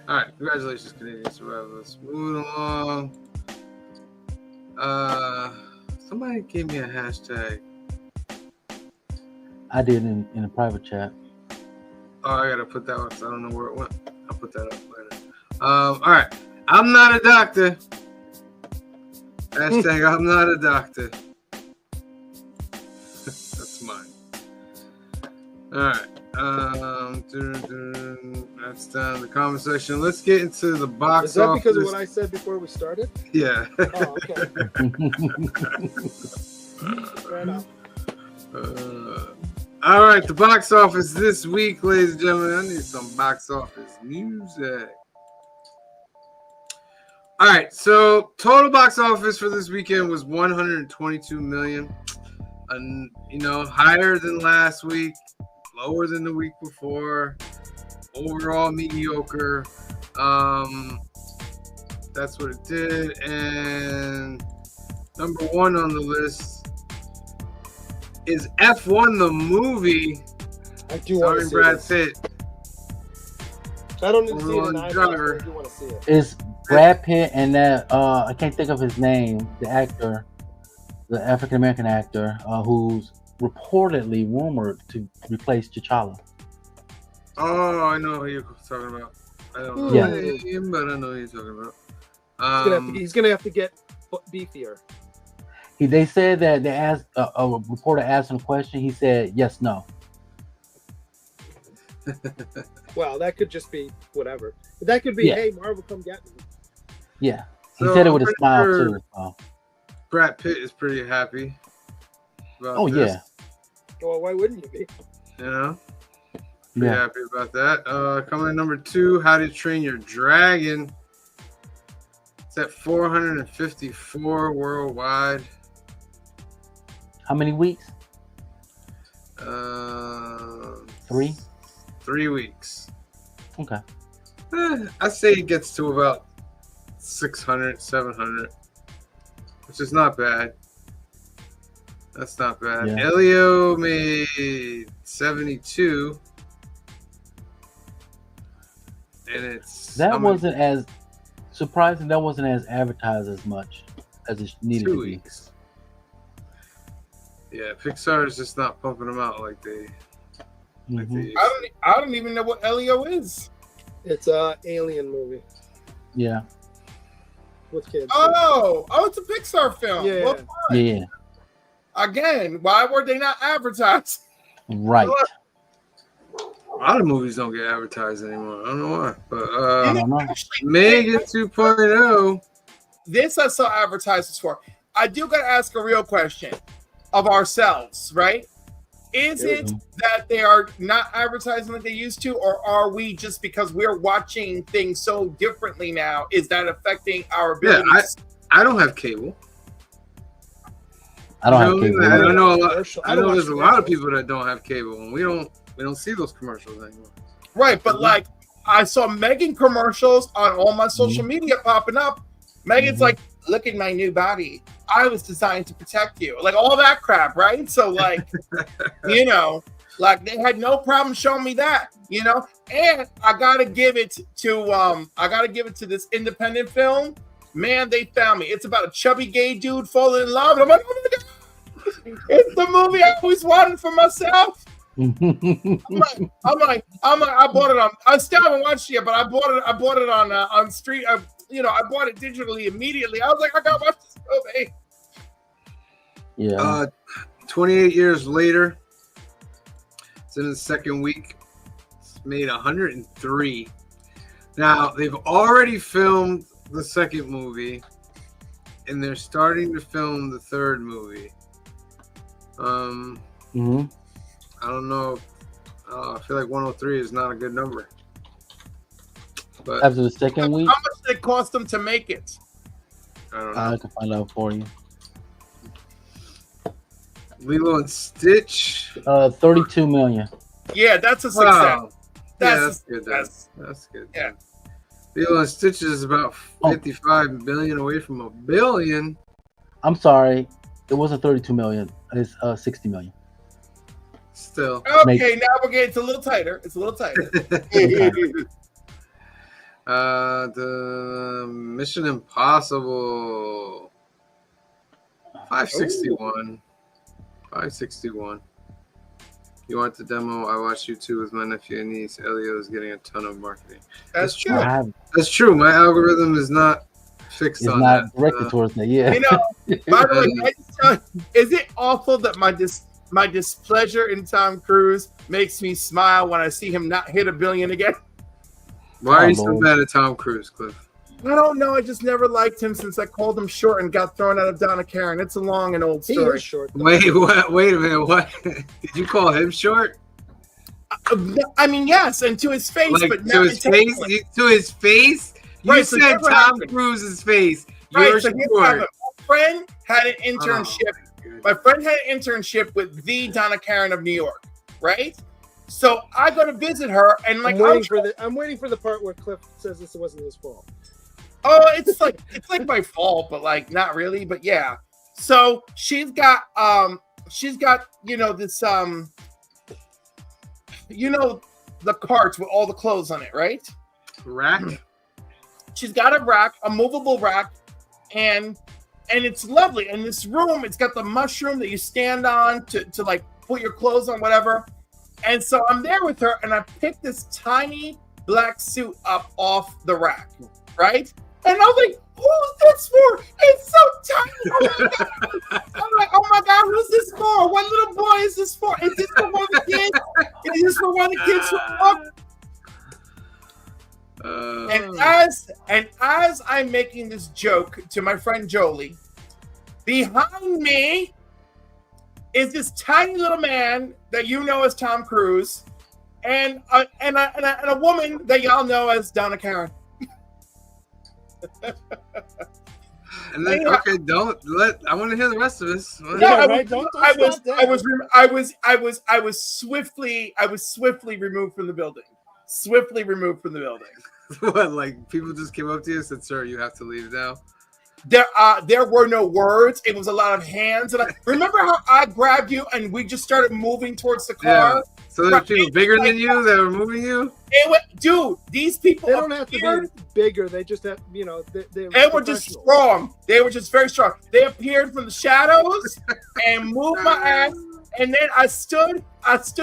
All right, congratulations, Canadian survivalist. Moving along. Somebody gave me a hashtag. I did in a private chat. Oh, I gotta put that one because I don't know where it went. I'll put that up later. All right. I'm not a doctor. Hashtag I'm not a doctor. That's mine. All right. That's done. The comment section. Let's get into the box office. Is that because of what I said before we started? Yeah. Oh, okay. Fair enough. All right, the box office this week, ladies and gentlemen. I need some box office music. All right, so total box office for this weekend was 122 million. And higher than last week, lower than the week before. Overall mediocre. That's what it did. And number one on the list is F1 the movie. I do want to see Brad this. Pitt. I don't need to see it in Driver. IMAX, but I do want to see it. It's Brad Pitt and that I can't think of his name, the actor, the African American actor, who's reportedly rumored to replace T'Challa. Oh, I know who you're talking about. I don't know his name, but I know who you're talking about. He's gonna have to get beefier. They said that they asked a reporter asked him a question. He said yes, no. Well, that could just be whatever. That could be, hey, Marvel, come get me. Yeah, he So said it with a I'm smile pretty too. So. Brad Pitt is pretty happy about Oh this. yeah, Well, why wouldn't you be? Pretty happy about that. Coming in number 2, How to Train Your Dragon. It's at 454 worldwide. How many weeks? 3. 3 weeks. Okay. I say it gets to about 600, 700, which is not bad. That's not bad. Yeah. Elio made 72. And it's Wasn't as surprising. That wasn't as advertised as much as it needed 2 to be. weeks. Yeah, Pixar is just not pumping them out like they. Like they used to. I don't even know what Elio is. It's a alien movie Yeah. with kids. Oh, it's a Pixar film. Yeah. Well, Yeah. again, why were they not advertised? Right. A lot of movies don't get advertised anymore. I don't know why, but I don't know. Megan 2.0. This I saw advertisements for. I do got to ask a real question of ourselves, right? Is it that they are not advertising like they used to, or are we just because we're watching things so differently now? Is that affecting our ability? Yeah, I don't have cable. I don't have cable. I know a lot. I I don't know watch there's a lot of commercials. people that don't have cable, and we don't see those commercials anymore. Right, but like I saw Megan commercials on all my social media popping up. Megan's like, look at my new body. I was designed to protect you. Like all that crap, right? So like, like they had no problem showing me that, And I gotta give it to this independent film. Man, they found me. It's about a chubby gay dude falling in love. And I'm like, oh my God, it's the movie I always wanted for myself. I'm like, I bought it on. I still haven't watched it yet, but I bought it on street. I bought it digitally immediately. I was like, I gotta watch this movie. Yeah. 28 years later, it's in its second week. It's made 103. Now they've already filmed the second movie, and they're starting to film the third movie. Mm-hmm. I don't know. I feel like 103 is not a good number. But After the second week, How much did it cost them to make it? I don't know. I can find out for you. Lilo and Stitch. 32 million. Yeah, that's a success. Wow. That's, That's good. that's That's good. Yeah. Lilo and Stitch is about 55 billion away from a billion. I'm sorry, it wasn't 32 million. It's 60 million. Still. okay. Now we're getting it's a little tighter. It's a little tighter. The Mission Impossible. 561. 561. You want the demo? I watched you two with my nephew and niece. Elio is getting a ton of marketing. That's true. That's true. My algorithm is not fixed It's on not that. directed towards that. Yeah. You know, by the way, can I just tell you, is it awful that my displeasure in Tom Cruise makes me smile when I see him not hit a billion again? Why are you so Lord. mad at Tom Cruise, Cliff? I don't know. I just never liked him since I called him short and got thrown out of Donna Karen. It's a long and old He story. is short. though. Wait, what? Wait a minute. What? Did you call him short? I mean, yes, and to his face, Like but to not his face? intentionally. To his face? You Right, so said here's what Tom happened. Cruise's face. Right, You're so here's what short. happened. My friend had an internship. Oh, My friend had an internship with the Donna Karen of New York, right? So I go to visit her, and like, I'm waiting for the part where Cliff says this wasn't his fault. oh, it's like my fault, but like not really, but yeah. So she's got this the carts with all the clothes on it, right? Rack? She's got a rack, a movable rack, and it's lovely. And this room, it's got the mushroom that you stand on to like put your clothes on, whatever. And so I'm there with her, and I pick this tiny black suit up off the rack, right? And I was like, who's this for? It's so tiny. Oh my God. I'm like, oh my God, who's this for? What little boy is this for? Is this for one of the kids? Is this for one of the kids from And as I'm making this joke to my friend Jolie, behind me is this tiny little man that you know as Tom Cruise, and a woman that y'all know as Donna Karen. And then, okay, I want to hear the rest of this. Yeah, right. Don't stop there. I was swiftly removed from the building. Swiftly removed from the building. What, like people just came up to you and said, "Sir, you have to leave now"? There were no words. It was a lot of hands. And remember how I grabbed you and we just started moving towards the car? Yeah. So there were people bigger than you that were moving you? Dude, these people They don't have to be bigger. They just have, they were just strong. They were just very strong. They appeared from the shadows and moved my ass. And then I stood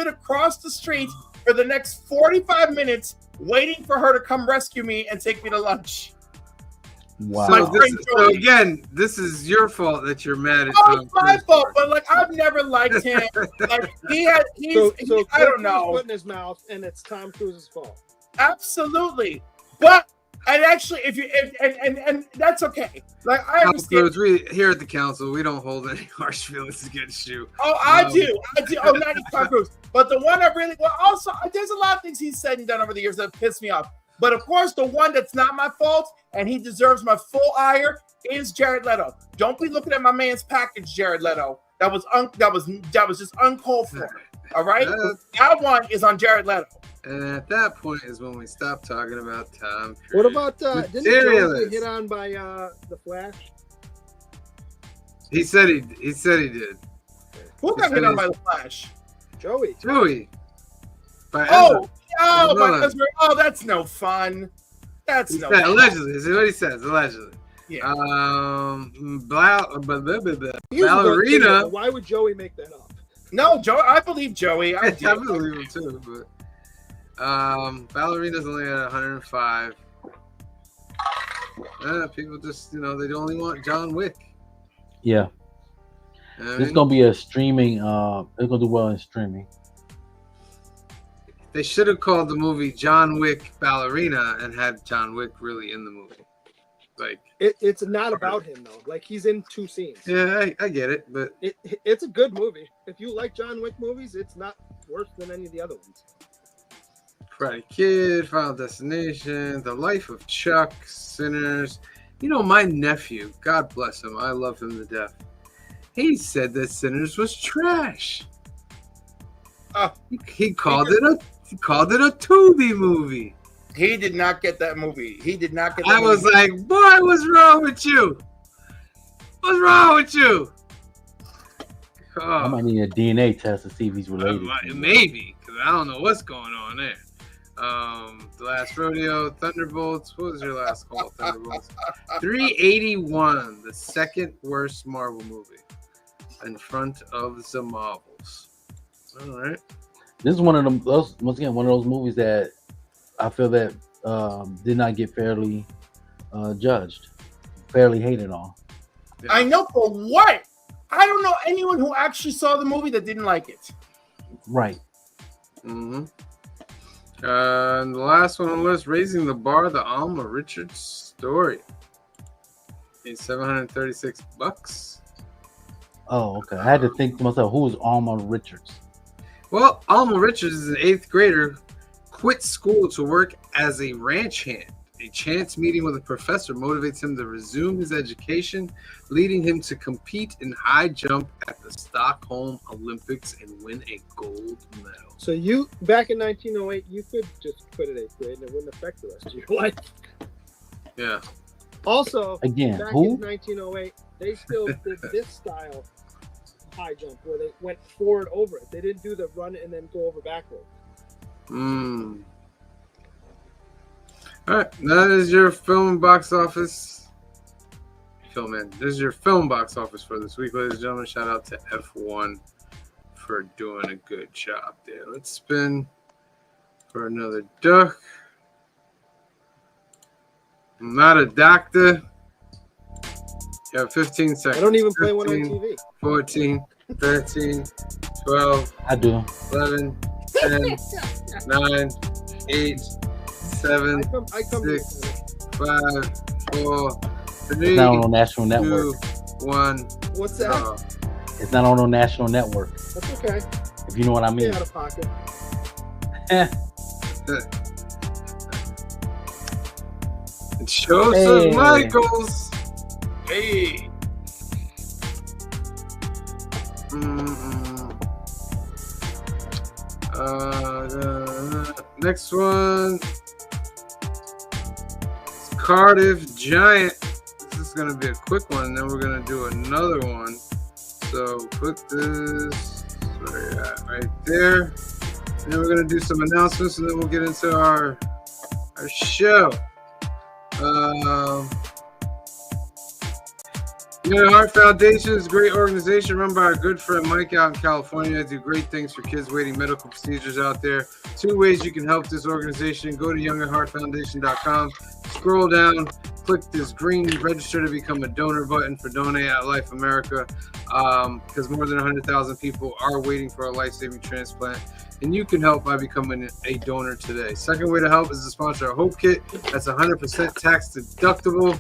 across the street for the next 45 minutes waiting for her to come rescue me and take me to lunch. Wow. So again, this is your fault that you're mad at Oh, Tom it's my Cruise. fault, but like I've never liked him. Like I don't know. Put in his mouth, and it's Tom Cruise's fault. Absolutely, but and actually, and that's okay. Like I Tom understand. Cruise, we here at the council, we don't hold any harsh feelings against you. Oh, I do. Oh, not Tom Cruise, but the one I really also. There's a lot of things he's said and done over the years that piss me off. But of course, the one that's not my fault and he deserves my full ire is Jared Leto. Don't be looking at my man's package, Jared Leto. That was just uncalled for. All right, that one is on Jared Leto. And at that point is when we stop talking about Tom Cruise. What about didn't Joe get hit on by the Flash? He said he did. Who got hit on by the Flash? Joey. By that's no fun. That's no fun. fun. Allegedly, is what he says. Allegedly. Yeah. Ballerina. Why would Joey make that up? No, Joe. I believe Joey. I believe him too. But Ballerina's only at 105. People just, they only want John Wick. Yeah. It's gonna be a streaming. It's gonna do well in streaming. They should have called the movie John Wick Ballerina and had John Wick really in the movie. Like it's not about him though. Like he's in 2 scenes. yeah, I get it, but It's a good movie. If you like John Wick movies, it's not worse than any of the other ones. Karate Kid, Final Destination, The Life of Chuck, Sinners. You know, my nephew, God bless him, I love him to death. He said that Sinners was trash. He called it a Tubi movie. He did not get that movie. He did not get that I was like, boy, what's wrong with you? What's wrong with you? I might need a DNA test to see if he's related. Maybe, because I don't know what's going on there. The Last Rodeo, Thunderbolts. What was your last call? Thunderbolts. 381, the second worst Marvel movie, in front of the Marvels. All right. This is one of them. Once again, one of those movies that I feel that did not get fairly judged, fairly hated on. Yeah. I know for what? I don't know anyone who actually saw the movie that didn't like it. Right. Mm-hmm. And the last one on the list, Raising the Bar, the Alma Richards story. It's $736. Oh, okay. I had to think to myself, who's Alma Richards? Well, Alma Richards is an 8th grader, quit school to work as a ranch hand. A chance meeting with a professor motivates him to resume his education, leading him to compete in high jump at the Stockholm Olympics and win a gold medal. So you, back in 1908, you could just quit at 8th grade and it wouldn't affect the rest of your life. Yeah. Also, again, back who? in 1908, they still did this style high jump where they went forward over it. They didn't do the run and then go over backward. All right, that is your film box office. This is your film box office for this week, ladies and gentlemen. Shout out to F1 for doing a good job there. Let's spin for another duck. I'm not a doctor. You have 15 seconds. I don't even play one on TV. 14, 13, 12. I do. 11, 10, 9, 8, 7, I come 6, 5, 4, 3, It's not on National 2, Network. 1. What's that? It's not on no National Network. That's okay. If you know what I mean. Stay out of pocket. It's Joseph Michaels. Hey. Next one. Cardiff Giant. This is going to be a quick one. Then we're going to do another one. So put this right there. And then we're going to do some announcements and then we'll get into our show. Young Heart Foundation is a great organization run by our good friend Mike out in California. They do great things for kids waiting medical procedures out there. 2 ways you can help this organization. Go to youngerheartfoundation.com. Scroll down, click this green register to become a donor button for Donate at Life America, because more than 100,000 people are waiting for a life-saving transplant, and you can help by becoming a donor today. Second way to help is to sponsor a Hope Kit. That's 100% tax deductible.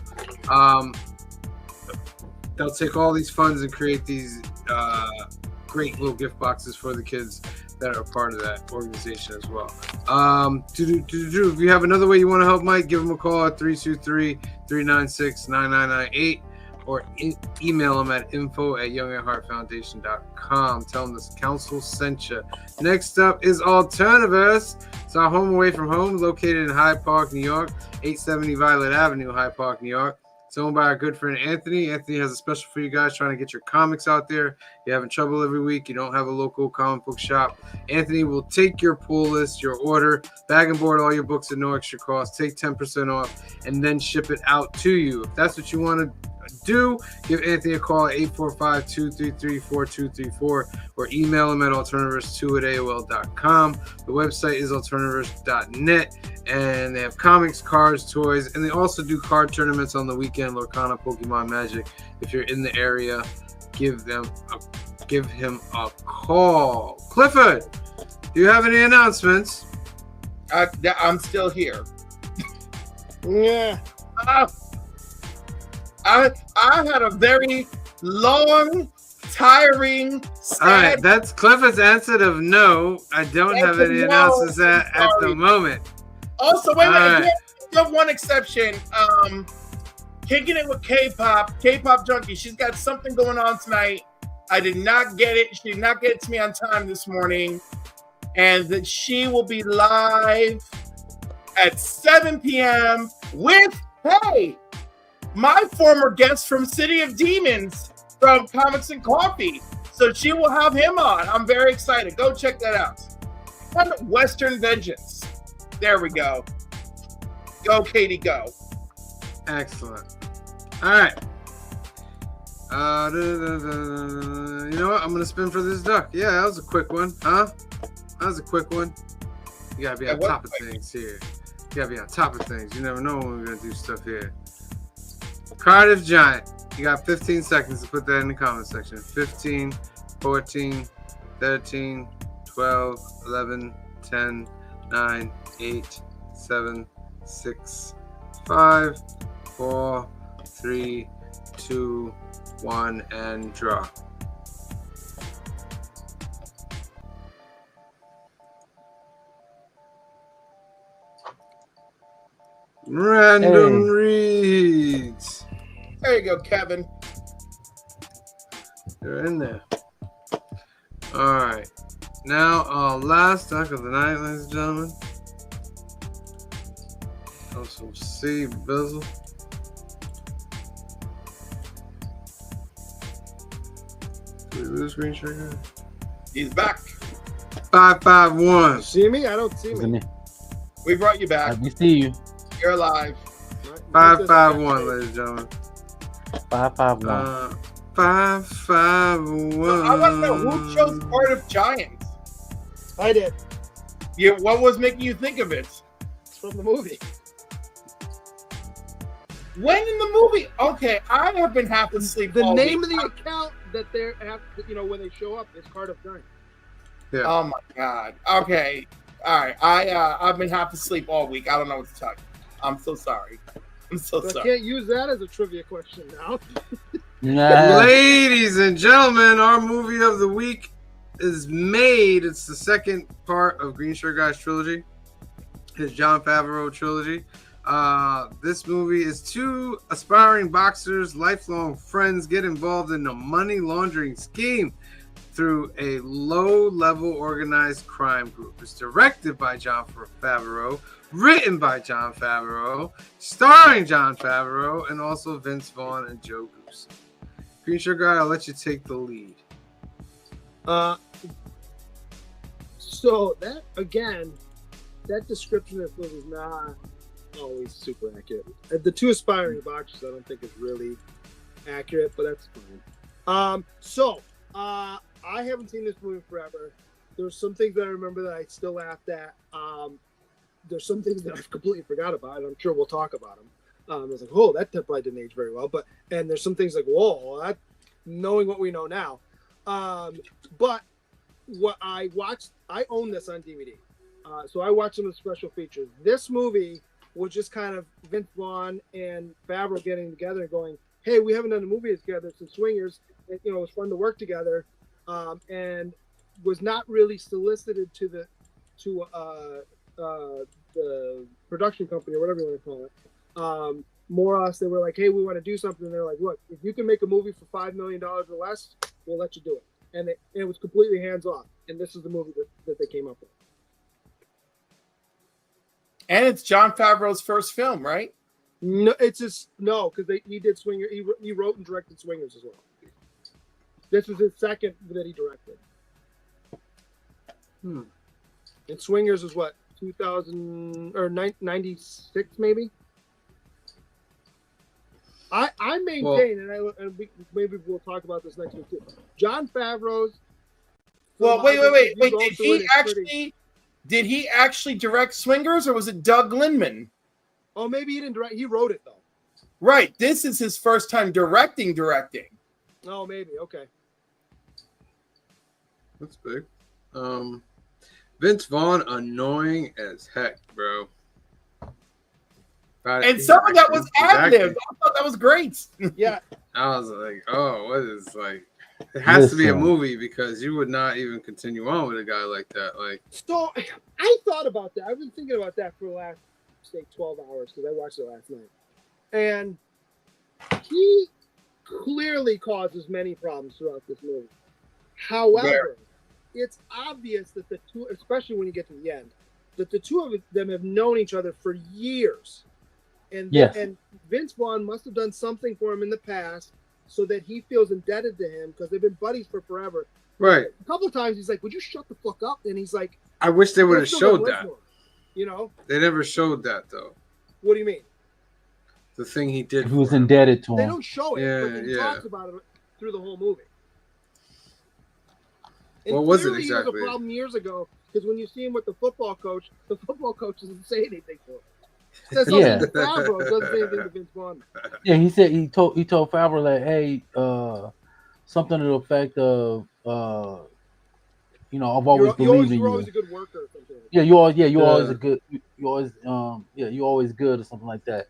They'll take all these funds and create these great little gift boxes for the kids that are part of that organization as well. If you have another way you want to help Mike, give him a call at 323-396-9998 or email him at info@youngerheartfoundation.com. Tell him this council sent you. Next up is Alternaverse. It's our home away from home, located in Hyde Park, New York, 870 Violet Avenue, Hyde Park, New York. It's owned by our good friend Anthony. Anthony has a special for you guys trying to get your comics out there. You're having trouble every week. You don't have a local comic book shop. Anthony will take your pull list, your order, bag and board all your books at no extra cost, take 10% off, and then ship it out to you. If that's what you want to do, give Anthony a call at 845-233-4234 or email him at alternaverse2@aol.com. The website is alternaverse.net, and they have comics, cards, toys, and they also do card tournaments on the weekend, Lorcana, Pokemon, Magic. If you're in the area, give him a call. Clifford, do you have any announcements? I'm still here. Yeah. I had a very long, tiring, sad. All right, that's Clifford's answer of no. I don't have any analysis at the moment. Also, wait, All right. there's one exception. Kicking it with K-pop junkie. She's got something going on tonight. I did not get it. She did not get it to me on time this morning. And that she will be live at 7 p.m. with, hey, my former guest from City of Demons from Comics and Coffee. So she will have him on. I'm very excited. Go check that out. And Western Vengeance. There we go. Go, Katie, go. Excellent. All right. You know what? I'm gonna spin for this duck. Yeah, that was a quick one, huh? That was a quick one. You gotta be on top of things here. You gotta be on top of things. You never know when we're gonna do stuff here. Cardiff Giant. You got 15 seconds to put that in the comment section. 15, 14, 13, 12, 11, 10, 9, 8, 7, 6, 5, 4, 3, 2, 1, and draw. Random reads. There you go, Kevin. You're in there. All right. Now, our last duck of the night, ladies and gentlemen. Also, C bezel. Did we lose Green Sugar? He's back. 551. See me? I don't see me. We brought you back. We see you. You're alive. 551, ladies and gentlemen. 551. 551. I want to know who chose Cardiff Giants. I did. Yeah, what was making you think of it? It's from the movie. When in the movie? Okay, I have been half asleep. The all name week. of the account that they're at, when they show up is Cardiff Giant. Yeah. Oh my god. Okay. All right. I've been half asleep all week. I don't know what to tell you. I'm so sorry. I'm so But I sorry. can't use that as a trivia question now. Nah. Ladies and gentlemen, our movie of the week is made. It's the second part of Green Shirt Guy's trilogy, his Jon Favreau trilogy. This movie is two aspiring boxers, lifelong friends, get involved in a money laundering scheme through a low-level organized crime group. It's directed by Jon Favreau, written by Jon Favreau, starring Jon Favreau, and also Vince Vaughn and Joe Goose. Green Shirt Guy, I'll let you take the lead. So that again, that description of this movie is not always super accurate. The two aspiring boxers, I don't think is really accurate, but that's fine. I haven't seen this movie forever. There's some things that I remember that I still laughed at. There's some things that I've completely forgot about, and I'm sure we'll talk about them. I was like, oh, that probably didn't age very well. And there's some things like, whoa, that, knowing what we know now. But what I watched, I own this on DVD. So I watched some of the special features. This movie was just kind of Vince Vaughn and Favreau getting together and going, hey, we haven't done a movie together since Swingers. It was fun to work together. And was not really solicited to the production company or whatever you want to call it. More or less, they were like, hey, we want to do something. And they're like, look, if you can make a movie for $5 million or less, we'll let you do it. And it was completely hands off. And this is the movie that they came up with. And it's Jon Favreau's first film, right? No, it's just because he did Swingers. He wrote and directed Swingers as well. This was his second that he directed. And Swingers was what, 2000 or 96 maybe? I maintain, maybe we'll talk about this next week too. Jon Favreau's. Well, wait. Did he actually direct Swingers, or was it Doug Liндman? Oh, maybe he didn't direct. He wrote it though. Right. This is his first time directing. Oh, maybe. Okay. That's big. Vince Vaughn, annoying as heck, bro. But And he's some of that was he's ad acting. libs. I thought that was great. Yeah, I was like, oh, what is like? It has to be a Listen. movie because you would not even continue on with a guy like that. Like, so I thought about that. I've been thinking about that for the last, say, 12 hours because I watched it last night. And he clearly causes many problems throughout this movie. However, it's obvious that the two, especially when you get to the end, that the two of them have known each other for years. And, Yes. and Vince Vaughn must have done something for him in the past so that he feels indebted to him because they've been buddies for forever. right? A couple of times he's like, "Would you shut the fuck up?" And he's like, I wish they would have "Still showed gonna that. listen to him." You know? They never showed that though. What do you mean? The thing he did. He was for him. indebted to They him. don't show it, Yeah, but he yeah. talks about it through the whole movie. And What was it clearly exactly? He was a problem years ago because when you see him with the football coach doesn't say anything to him. Says something Yeah. to Favreau, doesn't say anything to Vince Vaughn. Yeah, he said he told Favreau like, hey, something to the effect of, I've always believed in You're you. always a good worker or something. Yeah, you're always Yeah. a good. You always, you're always good or something like that.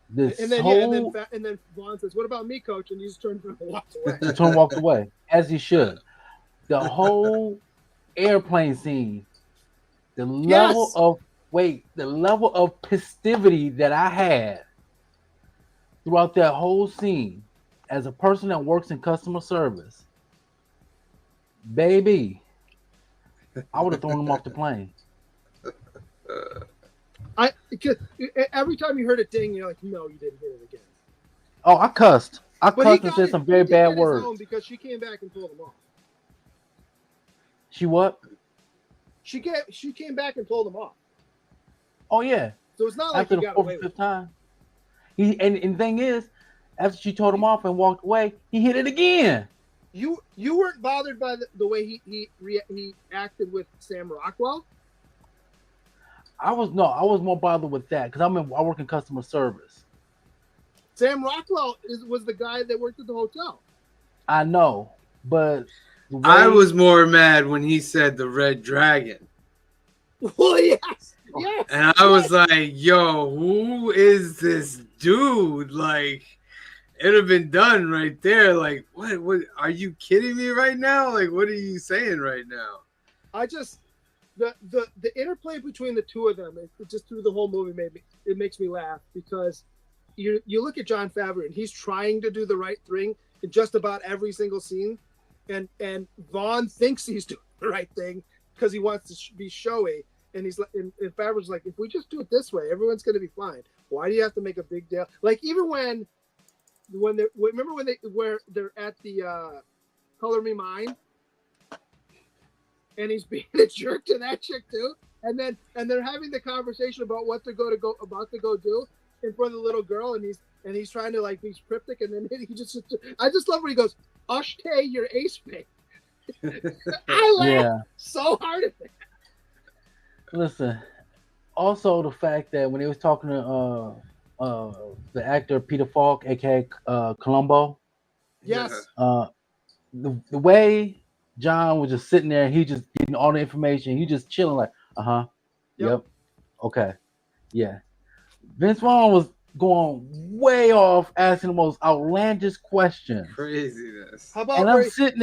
This And then, whole and then Vaughn says, "What about me, coach?" And he just turns around and walks away. the turn walked away as he should. The whole airplane scene, the level of festivity that I had throughout that whole scene, as a person that works in customer service, baby, I would have thrown him off the plane. Because every time you heard it ding, you're like, "No, you didn't hear it again." Oh, I cussed. I But cussed and said some very bad words. because she came back and told him off. She what? She came back and told him off. Oh yeah. So it's not like After he the got fourth away or with fifth it. time, and the thing is, after she told him off and walked away, he hit it again. You weren't bothered by the way he acted with Sam Rockwell? I was more bothered with that because I work in customer service. Sam Rockwell was the guy that worked at the hotel. I know, but the way, I was more mad when he said the Red Dragon. Well, yes. Yes. And I was like, yo, who is this dude? Like, it'd have been done right there. Like, what are you kidding me right now? Like, what are you saying right now? I just the interplay between the two of them, it just through the whole movie makes me laugh because you look at Jon Favreau and he's trying to do the right thing in just about every single scene, and Vaughn thinks he's doing the right thing because he wants to be showy, and he's like, and Favreau's like, if we just do it this way, everyone's going to be fine. Why do you have to make a big deal? Like even when they're at the Color Me Mine. And he's being a jerk to that chick too, and they're having the conversation about what they're going to go do in front of the little girl, and he's trying to like be cryptic, and then I just love when he goes, "Ushte, your ace pick." I laugh so hard at that. Listen. Also, the fact that when he was talking to the actor Peter Falk, aka Columbo, Yes, the way John was just sitting there, he just getting all the information. He just chilling like, yep, okay, yeah. Vince Vaughn was going way off, asking the most outlandish questions. Craziness. how about And I'm sitting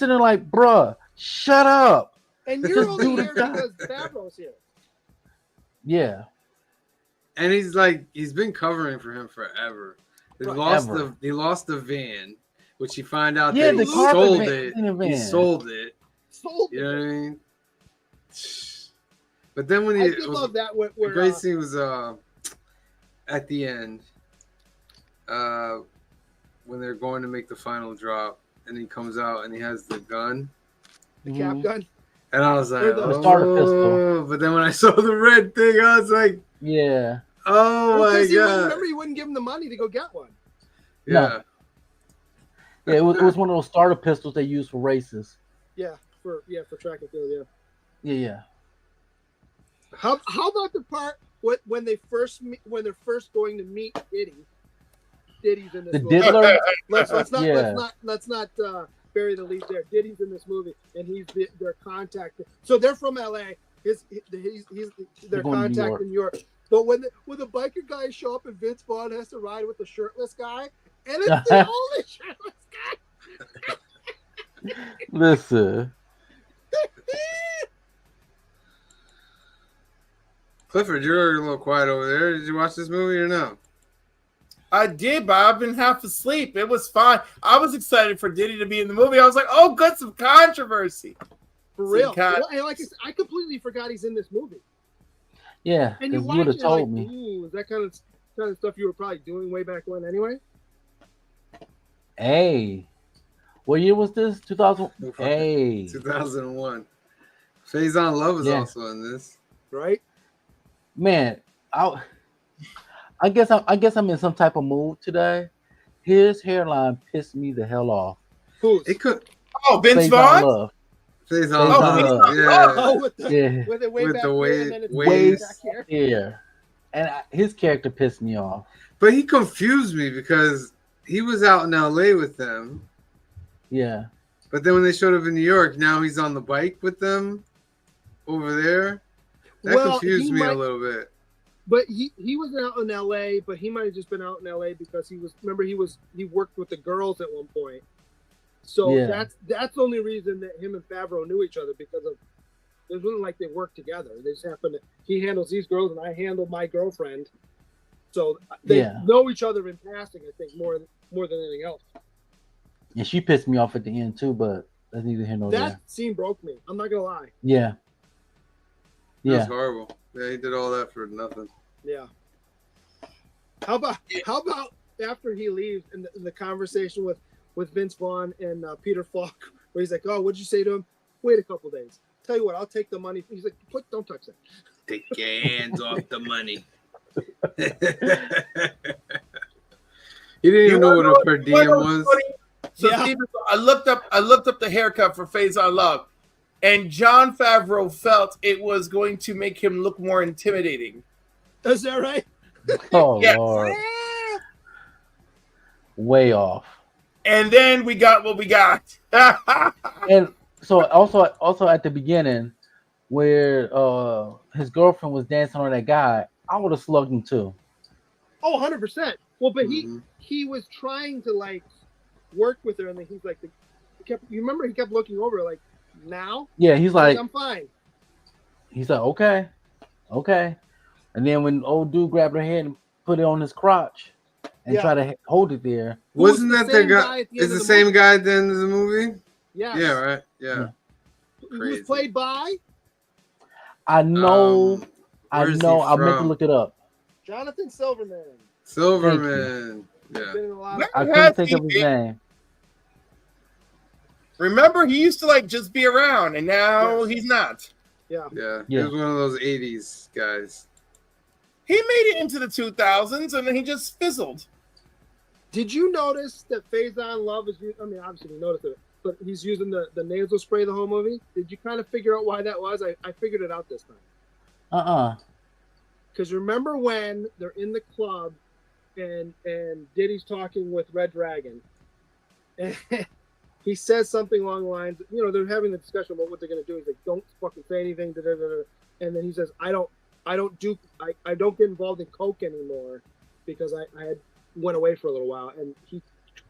there like, bruh, shut up. and just you're only do the here job. because Favreau's here. Yeah, And he's been covering for him forever. He lost the van, which he found out that the he carpet sold van it. in the van. He sold it. You know what I mean? But then when I did love that where the great scene was at the end, when they're going to make the final drop, and he comes out and he has the gun, the cap gun. and I was like, The starter pistol. But then when I saw the red thing, I was like, yeah. oh my god! Remember, he wouldn't give him the money to go get one. Yeah. Yeah, it was one of those starter pistols they use for races. Yeah, for track and field. Yeah. How about the part when they're first going to meet Diddy? Diddy's in this The movie. diddler. Let's not bury the lead there. Diddy's in this movie, and he's their contact. So they're from L.A. He's their going to New contact York. in New York. But when the biker guys show up and Vince Vaughn has to ride with the shirtless guy, and it's the only shirtless guy. Listen, Clifford, you're a little quiet over there. Did you watch this movie or no? I did, but I've been half asleep. It was fine. I was excited for Diddy to be in the movie. I was like, oh, good, some controversy. For real. Well, and like I completely forgot he's in this movie. yeah, And because you you would have watch it told like, me. ooh, is that kind of stuff you were probably doing way back when anyway? Hey, what year was this? 2000. Hey, 2001. Faison Love is Yeah. also in this. Right? man, I guess I'm in some type of mood today. His hairline pissed me the hell off. Who's? It could. Oh, Vince Faison Vaughn? Love. Faison Faison Love. Love. Yeah. Oh, with the Yeah. with it way With back the here, and then it's way back here. Yeah, and his character pissed me off. But he confused me because he was out in LA with them. Yeah, But then when they showed up in New York, now he's on the bike with them over there. That Well, confused he me a might- little bit. But he was out in LA, but he might have just been out in LA because he worked with the girls at one point. So Yeah. that's the only reason that him and Favreau knew each other, because of it wasn't like they worked together. They just happened to, he handles these girls and I handle my girlfriend. So they Yeah. know each other in passing, I think, more than anything else. and she pissed me off at the end too. But that's neither here nor That there. scene broke me. I'm not gonna lie. Yeah, That was yeah. horrible. Yeah, he did all that for nothing. Yeah. How about after he leaves and the conversation with Vince Vaughn and Peter Falk, where he's like, "Oh, what'd you say to him? Wait a couple days. Tell you what, I'll take the money." He's like, "Don't touch that." Take your hands off the money. He didn't even know what a per diem was. So Yeah. Steven, I looked up the haircut for Faison Love, and Jon Favreau felt it was going to make him look more intimidating. Is that right? Oh Yes. Lord, way off. And then we got what we got. And so also at the beginning, where his girlfriend was dancing on that guy, I would have slugged him too. Oh, 100%. Well, but Mhm. he was trying to like work with her, and then he's like, you remember he kept looking over like, now? Yeah, he's like, I'm fine. okay, and then when old dude grabbed her head and put it on his crotch and Yeah. try to hold it there. Wasn't the that the same guy guy? at the end Is of the the same movie. guy at the end of the movie? Yes. Yeah, right. Yeah. He was Crazy. played by I know, I where's he know. I meant to from? look it up. Jonathan Silverman. Silverman. Yeah. Been in a lot of Where I has couldn't think he of his been? name. Remember, he used to like just be around, and now Yes. he's not. Yeah. Yeah. Yeah. He was one of those 80s guys. He made it into the 2000s, and then he just fizzled. Did you notice that Faison Love is? I mean, obviously we noticed it, but he's using the nasal spray the whole movie. Did you kind of figure out why that was? I figured it out this time. Because remember when they're in the club and Diddy's talking with Red Dragon, and he says something along the lines, they're having the discussion about what they're gonna do. He's like, "Don't fucking say anything." Da, da, da, da. And then he says, "I don't get involved in coke anymore because I had went away for a little while and he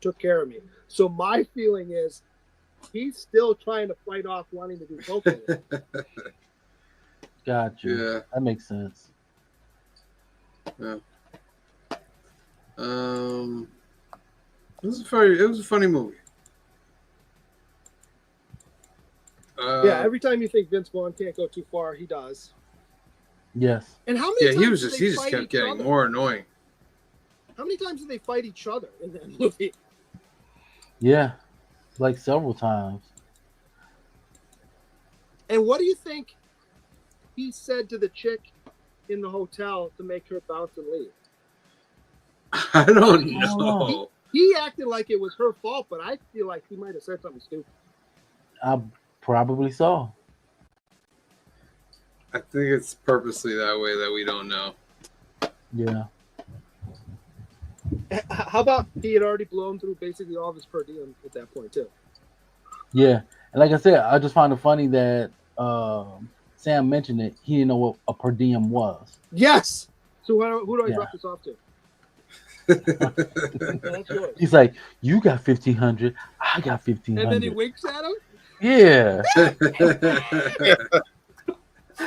took care of me." So my feeling is he's still trying to fight off wanting to do coke. Got you. Yeah. That makes sense. Yeah. It was a funny movie. Yeah, every time you think Vince Vaughn can't go too far, he does. Yes. And how many Yeah, times he was did just they he just fight kept each getting other? more annoying. How many times did they fight each other in that movie? Yeah. Like several times. And what do you think he said to the chick in the hotel to make her bounce and leave? I don't don't know. know. He acted like it was her fault, but I feel like he might have said something stupid. I probably saw. I think it's purposely that way that we don't know. Yeah. How about he had already blown through basically all of his per diem at that point too? Yeah, and like I said, I just find it funny that Sam mentioned it. He didn't know what a per diem was. Yes. So who do I Yeah. drop this off to? That's yours. He's like, "You got 1,500. I got And then he 1,500." winks at him. Yeah,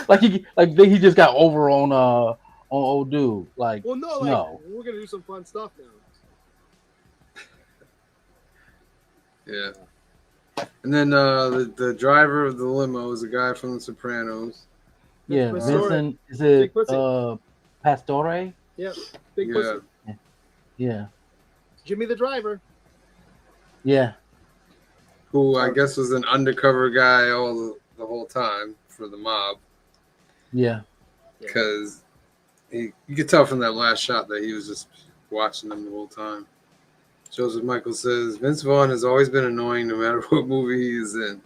like he just got over on old dude. Like, Well, no, like no. we're gonna do some fun stuff now. Yeah. And then the driver of the limo is a guy from The Sopranos. Yeah, Pastore. Vincent. Is it Big pussy. Pastore? Yeah, big Yeah. pussy. Yeah, Jimmy the driver. yeah, Who I guess was an undercover guy all the whole time for the mob. yeah. Because you could tell from that last shot that he was just watching them the whole time. Joseph Michael says Vince Vaughn has always been annoying no matter what movie he is in.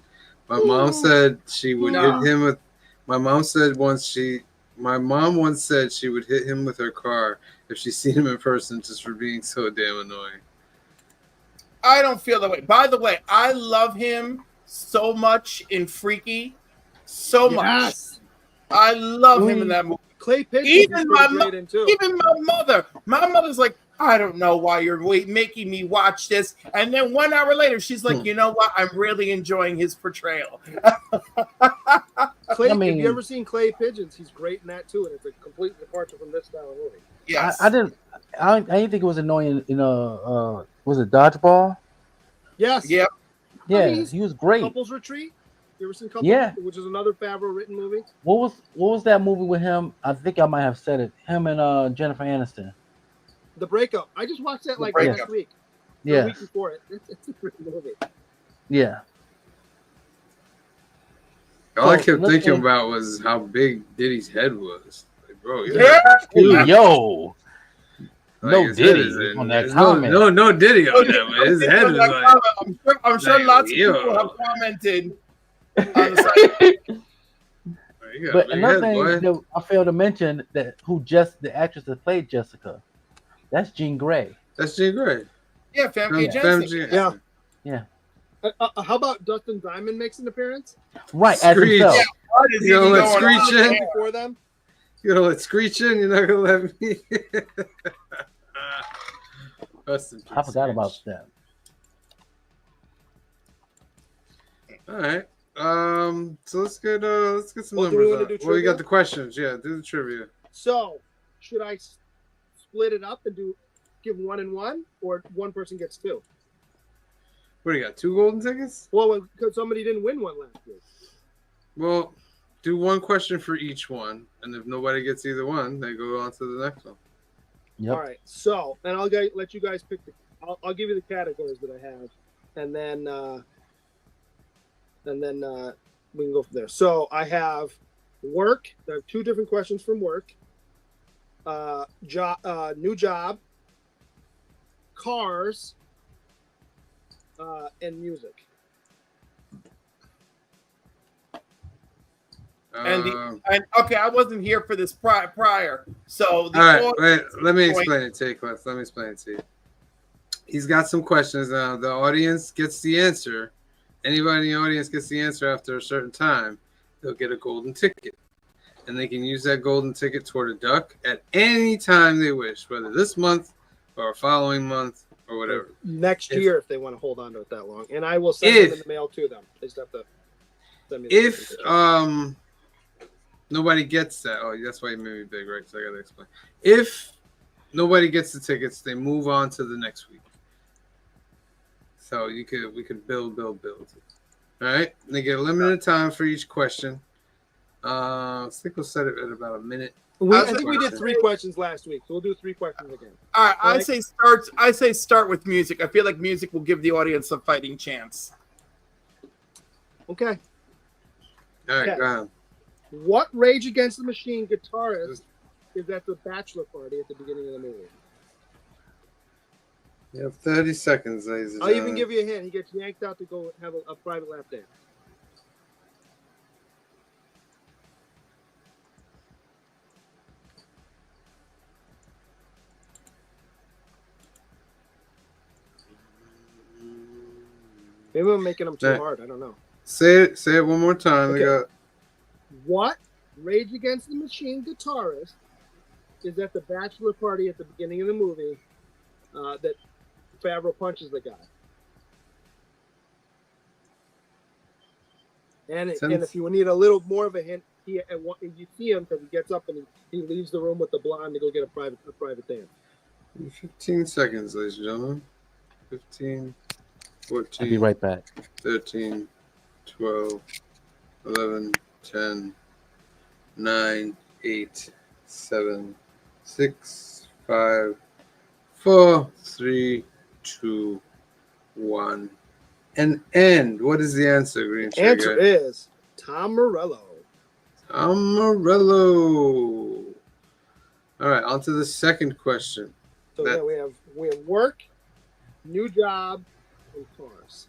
My mom said she would hit him with. My mom once said she would hit him with her car if she seen him in person just for being so damn annoying. I don't feel that way. By the way, I love him so much in Freaky. So much. I love him in that movie. Clay Pigeons Even is my pretty great in too. Even my mother. My mother's like, I don't know why you're making me watch this. And then 1 hour later, she's like, you know what? I'm really enjoying his portrayal. Clay, I mean- have you ever seen Clay Pigeons? He's great in that too, and it's a complete departure from this style of movie. Yes. I didn't think it was annoying in was it Dodgeball? Yes. Yep. Yeah, he's he was great. Couples Retreat. You ever seen Couples? Yeah. Which is another Favreau written movie. What was that movie with him? I think I might have said it. Him and Jennifer Aniston. The Breakup. I just watched that like Breakup. last week. The Yeah, week before it. It's a great movie. yeah. All I So, kept let's thinking say- about was how big Diddy's head was. Like, bro, Yeah. Hey, yo, no his head Diddy is in- on that there's comment. No Diddy on that, but his head was like. I'm sure like, lots of yo. people have commented on the site. You got a But big another head, thing boy. that I failed to mention that the actress that played Jessica, that's Jean Grey. That's Jean Grey. Yeah, Famke Fam- Janssen. Yeah. Yeah, How about Dustin Diamond makes an appearance? right as Screech. himself. Yeah. What is You know, even let's going on screech in. there? Before them. You know, it's screeching. You're not gonna let me. Rest in peace, I forgot Screech. about that. All right. So let's get some Oh, do we numbers. wanna On. do Well, we got trivia? the questions. Yeah, do the trivia. So, should I split it up and give 1 and 1, or one person gets 2? What do you got? 2 golden tickets? Well, because somebody didn't win one last week. Well, do one question for each one, and if nobody gets either one, they go on to the next one. Yep. All right. So, and I'll let you guys pick I'll give you the categories that I have, and then we can go from there. So I have work. I have 2 different questions from work. New job, cars, and music. And Um, okay, I wasn't here for this prior. So the all right, order- wait. Let me explain it to you, Cliff. Let me explain it to you. He's got some questions. Now, the audience gets the answer. Anybody in the audience gets the answer after a certain time, they'll get a golden ticket. And they can use that golden ticket toward a duck at any time they wish, whether this month or a following month or whatever. Next If- year, if they want to hold on to it that long, and I will send them in the mail to them. They just have to send me. The If ticket. nobody gets that, oh, that's why you made me big, right? So I gotta explain. If nobody gets the tickets, they move on to the next week. So we could build. All right, and they get a limited time for each question. I think we'll set it at about a minute. I think we did 3 questions last week, so we'll do 3 questions again. All right, Like- I say start with music. I feel like music will give the audience a fighting chance. Okay. All right, Okay. go ahead. What Rage Against the Machine guitarist is at the bachelor party at the beginning of the movie? You have 30 seconds, ladies and I'll gentlemen. even give you a hint. He gets yanked out to go have a private lap dance. Maybe I'm making them too That- hard. I don't know. Say it one more time. Okay. We got What Rage Against the Machine guitarist is at the bachelor party at the beginning of the movie that Favreau punches the guy? And if you need a little more of a hint, you see him because he gets up and he leaves the room with the blonde to go get a private dance. 15 seconds, ladies and gentlemen. 15, 14. I'll be right back. 13, 12, 11, 10, 9, 8, 7, 6, 5, 4, 3, 2, 1. And end. What is the answer, Green Trigger? Answer is Tom Morello. Tom Morello. All right, on to the second question. So yeah, we have work, new job, and cars.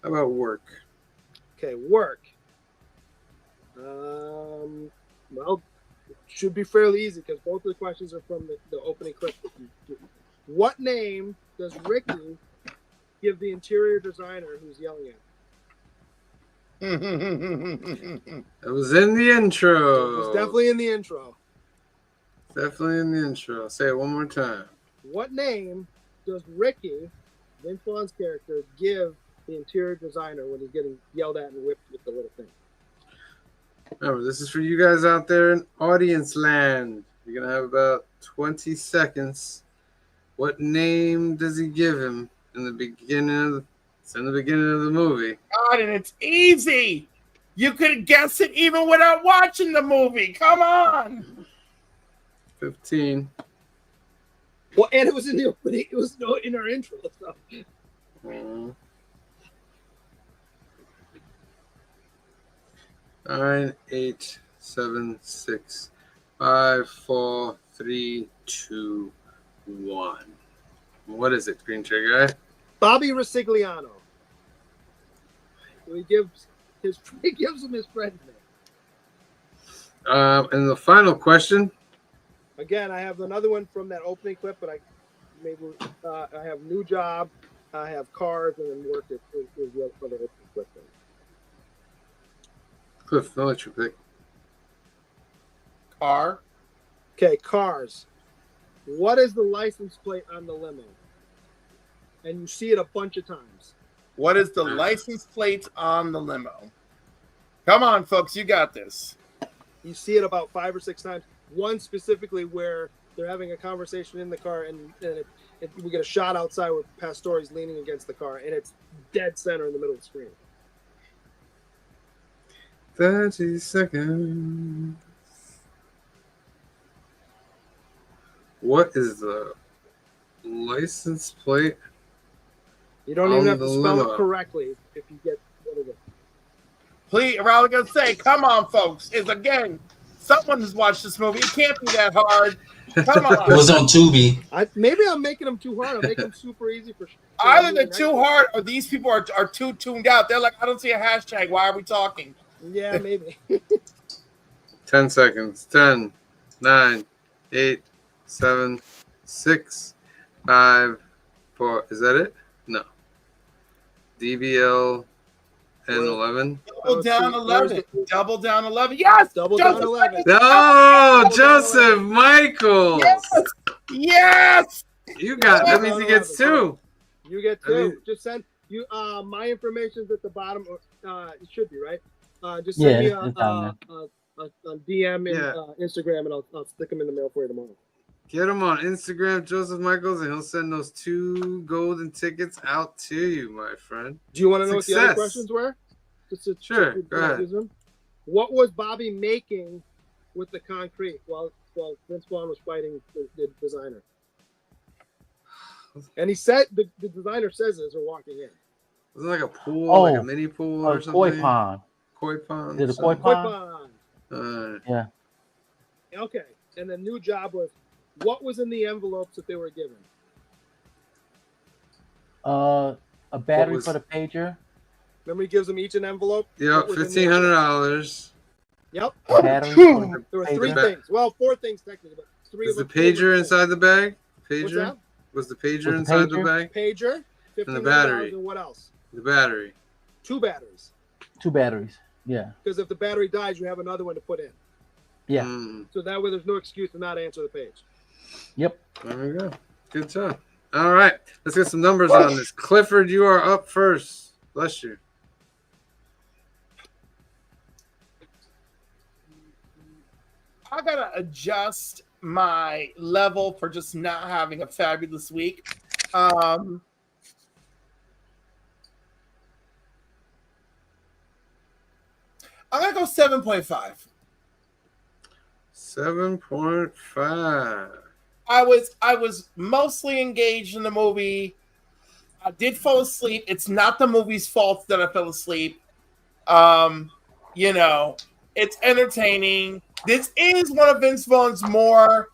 How about work? Okay, work. Well, it should be fairly easy because both of the questions are from the opening clip. What name does Ricky give the interior designer who's yelling at him? It was in the intro. It was definitely in the intro. Definitely in the intro. Say it one more time. What name does Ricky, Vince Vaughn's character, give the interior designer when he's getting yelled at and whipped with the little thing? Remember, this is for you guys out there in audience land. You're going to have about 20 seconds. What name does he give him in the beginning of the movie? God, and it's easy. You could guess it even without watching the movie. Come on. 15. Well, and it was in the opening. It was in our intro. So. 9, 8, 7, 6, 5, 4, 3, 2, 1. What is it, Green Trigger? Bobby Resigliano. So he gives him his friend's name. And the final question. Again, I have another one from that opening clip, but I have new job, I have cars, and then work is the other opening clip. Cliff, I'll let you pick. Car. Okay, cars. What is the license plate on the limo? And you see it a bunch of times. What is the license plate on the limo? Come on, folks, you got this. You see it about 5 or 6 times. One specifically where they're having a conversation in the car, and we get a shot outside where Pastore's leaning against the car, and it's dead center in the middle of the screen. 30 seconds. What is the license plate? You don't even have to spell limo? it correctly if you get what it is. Please, what I was going to say, come on, folks, is again, someone has watched this movie. It can't be that hard. Come on. It was on Tubi. Maybe I'm making them too hard. I'm making them super easy for Either they're too hard or these people are too tuned out. They're like, I don't see a hashtag. Why are we talking? Yeah, maybe. 10 seconds. 10, 9, 8, 7, 6, 5, 4. Is that it? No. DBL and 11. Double down 11. Double down 11. Yes! Double down 11. No, Joseph Michaels. Yes! Yes! You got that means he gets 2. You get 2. Just send you my information's at the bottom. It should be right. Just send me a DM in Instagram, and I'll stick them in the mail for you tomorrow. Get him on Instagram, Joseph Michaels, and he'll send those 2 golden tickets out to you, my friend. Do you want to know what the other questions were? Sure, go ahead. What was Bobby making with the concrete while Vince Vaughn was fighting the designer? And he said the designer says as we're walking in. Was it like a pool, like a mini pool or something? Koi pond. Koi pond. Did a koi pond? Yeah. Okay, and the new job was, what was in the envelopes that they were given? A battery for the pager. Remember, he gives them each an envelope. Yep, $1,500. Yep. Battery. There were 3 things. Well, 4 things technically, but 3 Was of the them. pager inside the bag? What's Pager? that? Was the pager inside the bag? Pager. And the battery. 15,000. What else? The battery. 2 batteries. 2 batteries. Yeah. Because if the battery dies, you have another one to put in. Yeah. So that way, there's no excuse to not answer the page. Yep. There we go. Good job. All right. Let's get some numbers on this. Clifford, you are up first. Bless you. I gotta adjust my level for just not having a fabulous week. I'm gonna go 7.5. 7.5. I was mostly engaged in the movie. I did fall asleep. It's not the movie's fault that I fell asleep. You know, it's entertaining. This is one of Vince Vaughn's more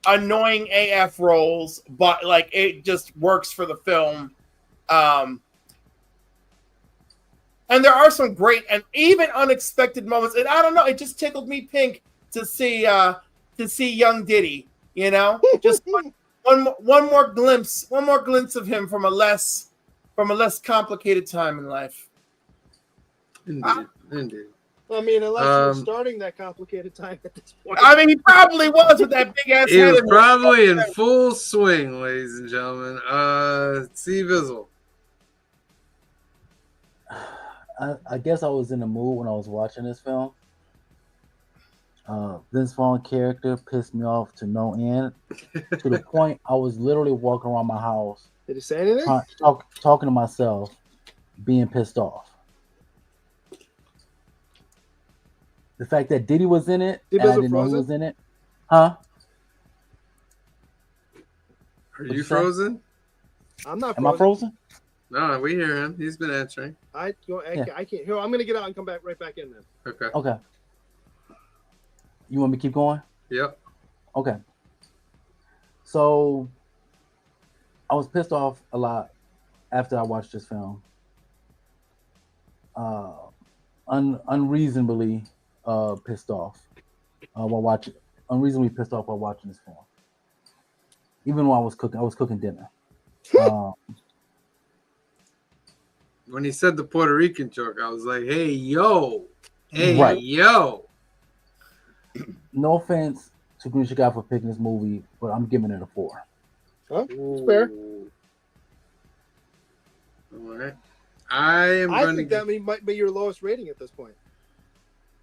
annoying AF roles, but like it just works for the film. And there are some great and even unexpected moments. And I don't know, it just tickled me pink to see young Diddy. You know, just one more glimpse of him from a less complicated time in life. Indeed. I mean, unless you're starting that complicated time at this point. I mean, he probably was with that big ass He head. was probably in full swing, ladies and gentlemen. C. Bizzle. I guess I was in the mood when I was watching this film. Vince Vaughn character pissed me off to no end, to the point I was literally walking around my house. Did he say anything? Talking to myself, being pissed off. The fact that Diddy was in it, and I didn't know he was in it. Huh? Are you frozen? I'm not frozen. Am I frozen? No, we hear him. He's been answering. I can't hear. I'm going to get out and come back right back in then. Okay. You want me to keep going? Yep. Okay. So I was pissed off a lot after I watched this film. Unreasonably pissed off unreasonably pissed off while watching this film. Even while I was cooking dinner. When he said the Puerto Rican joke, I was like, hey, yo. No offense to Green Guy for picking this movie, but I'm giving it a 4. Huh? It's fair. All right. I think that might be your lowest rating at this point.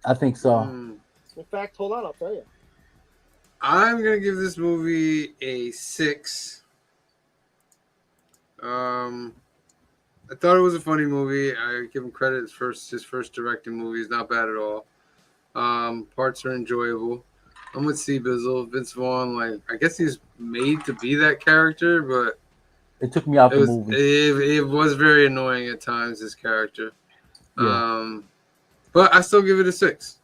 I think so. In fact, hold on, I'll tell you. I'm gonna give this movie a 6. I thought it was a funny movie. I give him credit. His first directing movie is not bad at all. Parts are enjoyable. I'm with C. Bizzle. Vince Vaughn, like, I guess he's made to be that character, but it took me out the movie. It was very annoying at times, his character. Yeah. But I still give it a 6.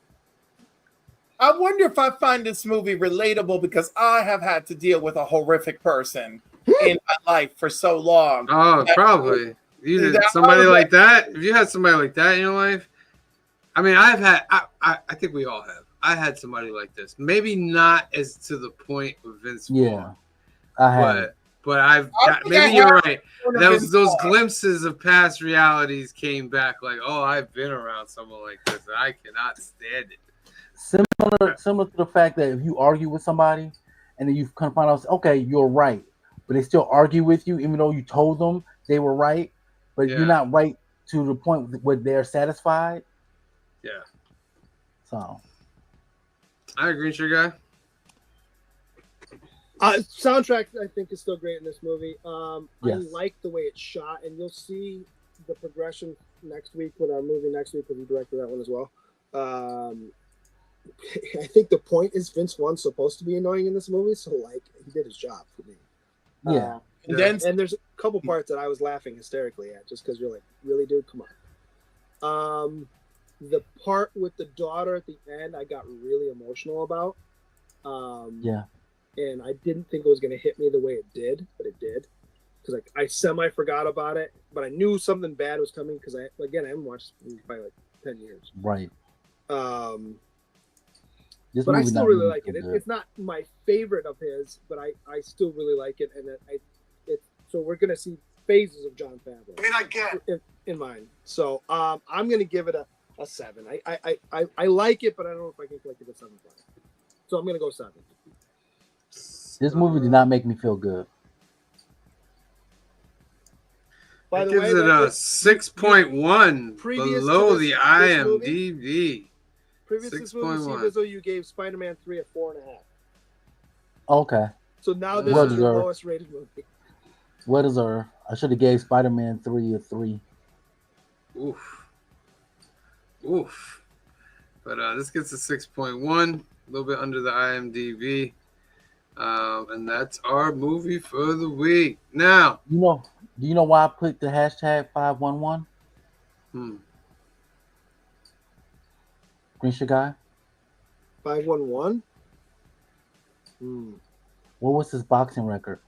I wonder if I find this movie relatable because I have had to deal with a horrific person in my life for so long. Oh, probably. You did somebody like that? If you had somebody like that in your life, I mean, I think we all have. I had somebody like this. Maybe not as to the point of Vince Vaughn. Yeah, I have. But maybe you're right. Those glimpses of past realities came back like, oh, I've been around someone like this, and I cannot stand it. Similar to the fact that if you argue with somebody and then you kind of find out, okay, you're right, but they still argue with you even though you told them they were right, but you're not right to the point where they're satisfied. Yeah. So. I agree, Sugar Guy. Soundtrack, I think, is still great in this movie. Yes. I like the way it's shot, and you'll see the progression next week with our movie next week because we directed that one as well. I think the point is Vince Vaughn's supposed to be annoying in this movie, so like he did his job for me. Yeah. And there's a couple parts that I was laughing hysterically at just because you're like, really, dude, come on. The part with the daughter at the end, I got really emotional about. And I didn't think it was going to hit me the way it did, but it did. Because like I semi forgot about it, but I knew something bad was coming because I haven't watched this movie by like 10 years. Right. But I still really like it. It's not my favorite of his, but I still really like it. And so we're going to see phases of Jon Favreau. I mean, I get. In mind. So I'm gonna give it a 7. I like it, but I don't know if I can like it a 7.5. So I'm gonna go 7. This movie did not make me feel good. By the gives way, it that a is 6.1 previous below to the this IMDb. previous to this movie, 6.1. Steve Izzo, you gave Spider-Man 3 a 4.5. Okay. So now this Well is the deserved. lowest rated movie. What is her? I should have gave Spider-Man 3 a 3. Oof. But this gets a 6.1, a little bit under the IMDb. And that's our movie for the week. Now, Do you know why I put the hashtag 511? Green Shit Guy? 511. What was his boxing record?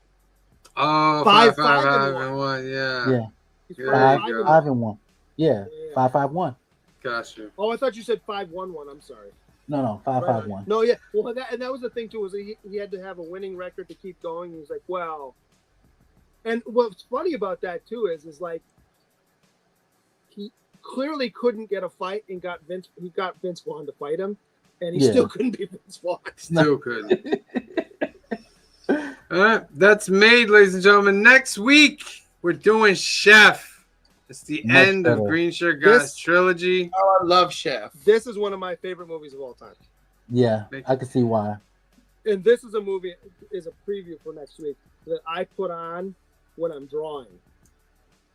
oh, 5, 5, 5, 5, and 1, yeah. Yeah. He's There five, you go. 5 and 1. Yeah. Yeah. 551. Gotcha. Oh, I thought you said 511. I'm sorry. No, 551. No, yeah. Well, that was the thing too. Was he had to have a winning record to keep going. He's like, well, and what's funny about that too is like he clearly couldn't get a fight and got Vince Vaughn to fight him, and he Yeah. still couldn't beat Vince Vaughn. Still good. All right, that's made, ladies and gentlemen. Next week, we're doing Chef. It's the Much end of better. Green Shirt Guys This- trilogy. Oh, I love Chef. This is one of my favorite movies of all time, Yeah, I can see why. and this is a movie is a preview for next week that I put on when I'm drawing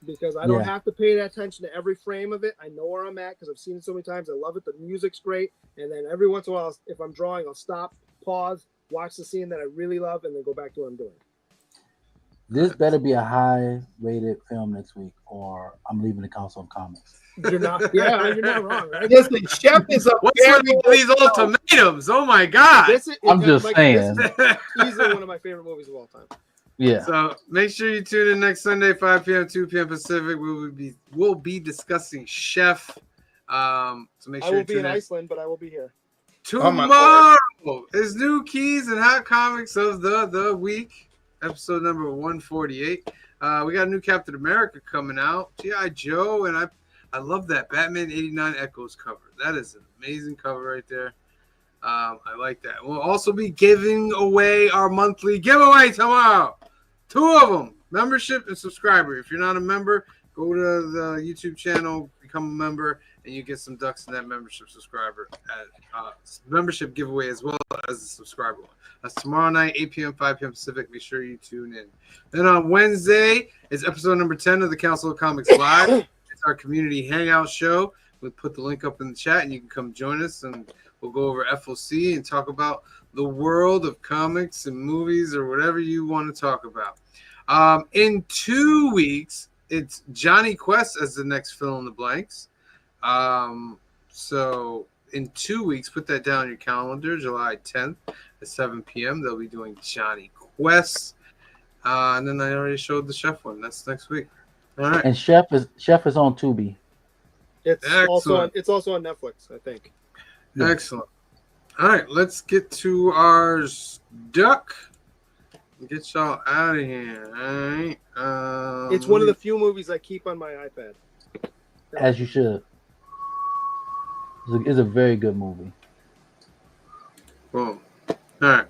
because I don't Yeah. have to pay attention to every frame of it. I know where I'm at because I've seen it so many times. I love it. The music's great, and then every once in a while, if I'm drawing, I'll stop, pause, watch the scene that I really love, and then go back to what I'm doing. This better be a high-rated film next week, or I'm leaving the Council of Comics. You're not, yeah, you're not wrong, right? Listen, Chef is a What's very with these ultimatums? Oh my god! This is, I'm just Mike, saying. This is easily one of my favorite movies of all time. Yeah. So make sure you tune in next Sunday, 5 p.m., 2 p.m. Pacific. We'll be discussing Chef. So make I sure will you be tune in in. Iceland, but I will be here. Tomorrow is new keys and hot comics of the week, episode number 148. We got a new Captain America coming out, G.I. Joe, and I love that Batman 89 Echoes cover. That is an amazing cover right there. I like that. We'll also be giving away our monthly giveaway tomorrow. 2 of them, membership and subscriber. If you're not a member, go to the YouTube channel, become a member, and you get some ducks in that membership subscriber membership giveaway as well as the subscriber one. That's tomorrow night, 8 p.m., 5 p.m. Pacific. Be sure you tune in. Then on Wednesday is episode number 10 of the Council of Comics Live. It's our community hangout show. We'll put the link up in the chat, and you can come join us, and we'll go over FOC and talk about the world of comics and movies or whatever you want to talk about. In 2 weeks, it's Johnny Quest as the next fill in the blanks. So in 2 weeks, put that down on your calendar, July 10th at 7 p.m. They'll be doing Johnny Quest. And then I already showed the Chef one. That's next week. All right. And Chef is on Tubi. It's Excellent. also on Netflix, I think. Yeah. Excellent. All right, let's get to our duck. Get y'all out of here. All right. It's one of the few movies I keep on my iPad. As you should. It's a very good movie. Boom. All right.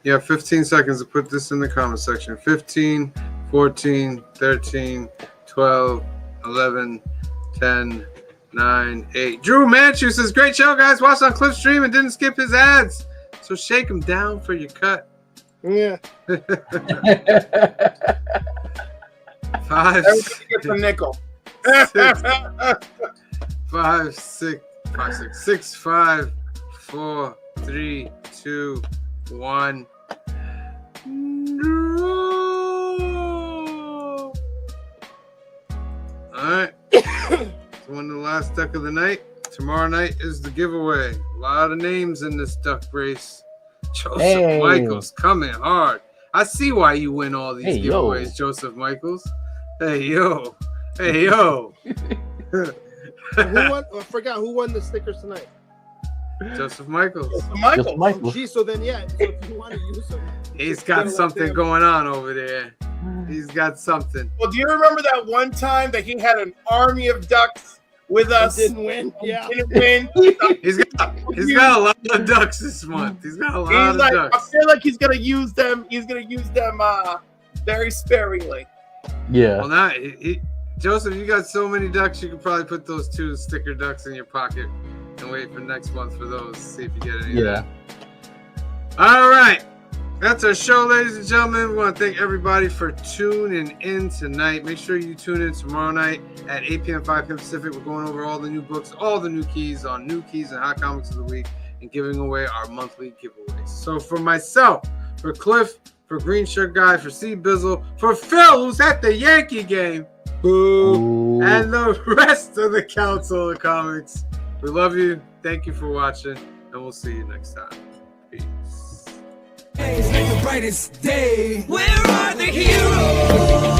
You have 15 seconds to put this in the comment section. 15, 14, 13, 12, 11, 10, 9, 8. Drew Manchu says, great show, guys. Watched on Clipstream and didn't skip his ads. So shake them down for your cut. Yeah. 5, Everybody gets a nickel. 5, 6, 5, 4, 3, 2, 1. No. All right. It's one of the last duck of the night. Tomorrow night is the giveaway. A lot of names in this duck race. Joseph Michaels coming hard. I see why you win all these giveaways, Joseph Michaels. Hey, yo. Hey, yo. Who won? I forgot who won the stickers tonight. Joseph Michaels. Michael. Michael. Gee, so then, yeah. So if you want to use them, He's got something going on over there. He's got something. Well, do you remember that one time that he had an army of ducks with us? Didn't win. Yeah. Didn't win. He's got a lot of ducks this month. He's got a lot He's of like, ducks. I feel like he's gonna use them. He's gonna use them very sparingly. Yeah. Well, now, Joseph, you got so many ducks, you could probably put those 2 sticker ducks in your pocket and wait for next month for those. See if you get any. Yeah. All right. That's our show, ladies and gentlemen. We want to thank everybody for tuning in tonight. Make sure you tune in tomorrow night at 8 p.m., 5 p.m. Pacific. We're going over all the new books, all the new keys on new keys and hot comics of the week, and giving away our monthly giveaways. So for myself, for Cliff, for Green Shirt Guy, for C Bizzle, for Phil, who's at the Yankee game, boo, Ooh. and the rest of the Council of Comics, we love you. Thank you for watching, and we'll see you next time. Peace. It's like the brightest day. Where are the heroes?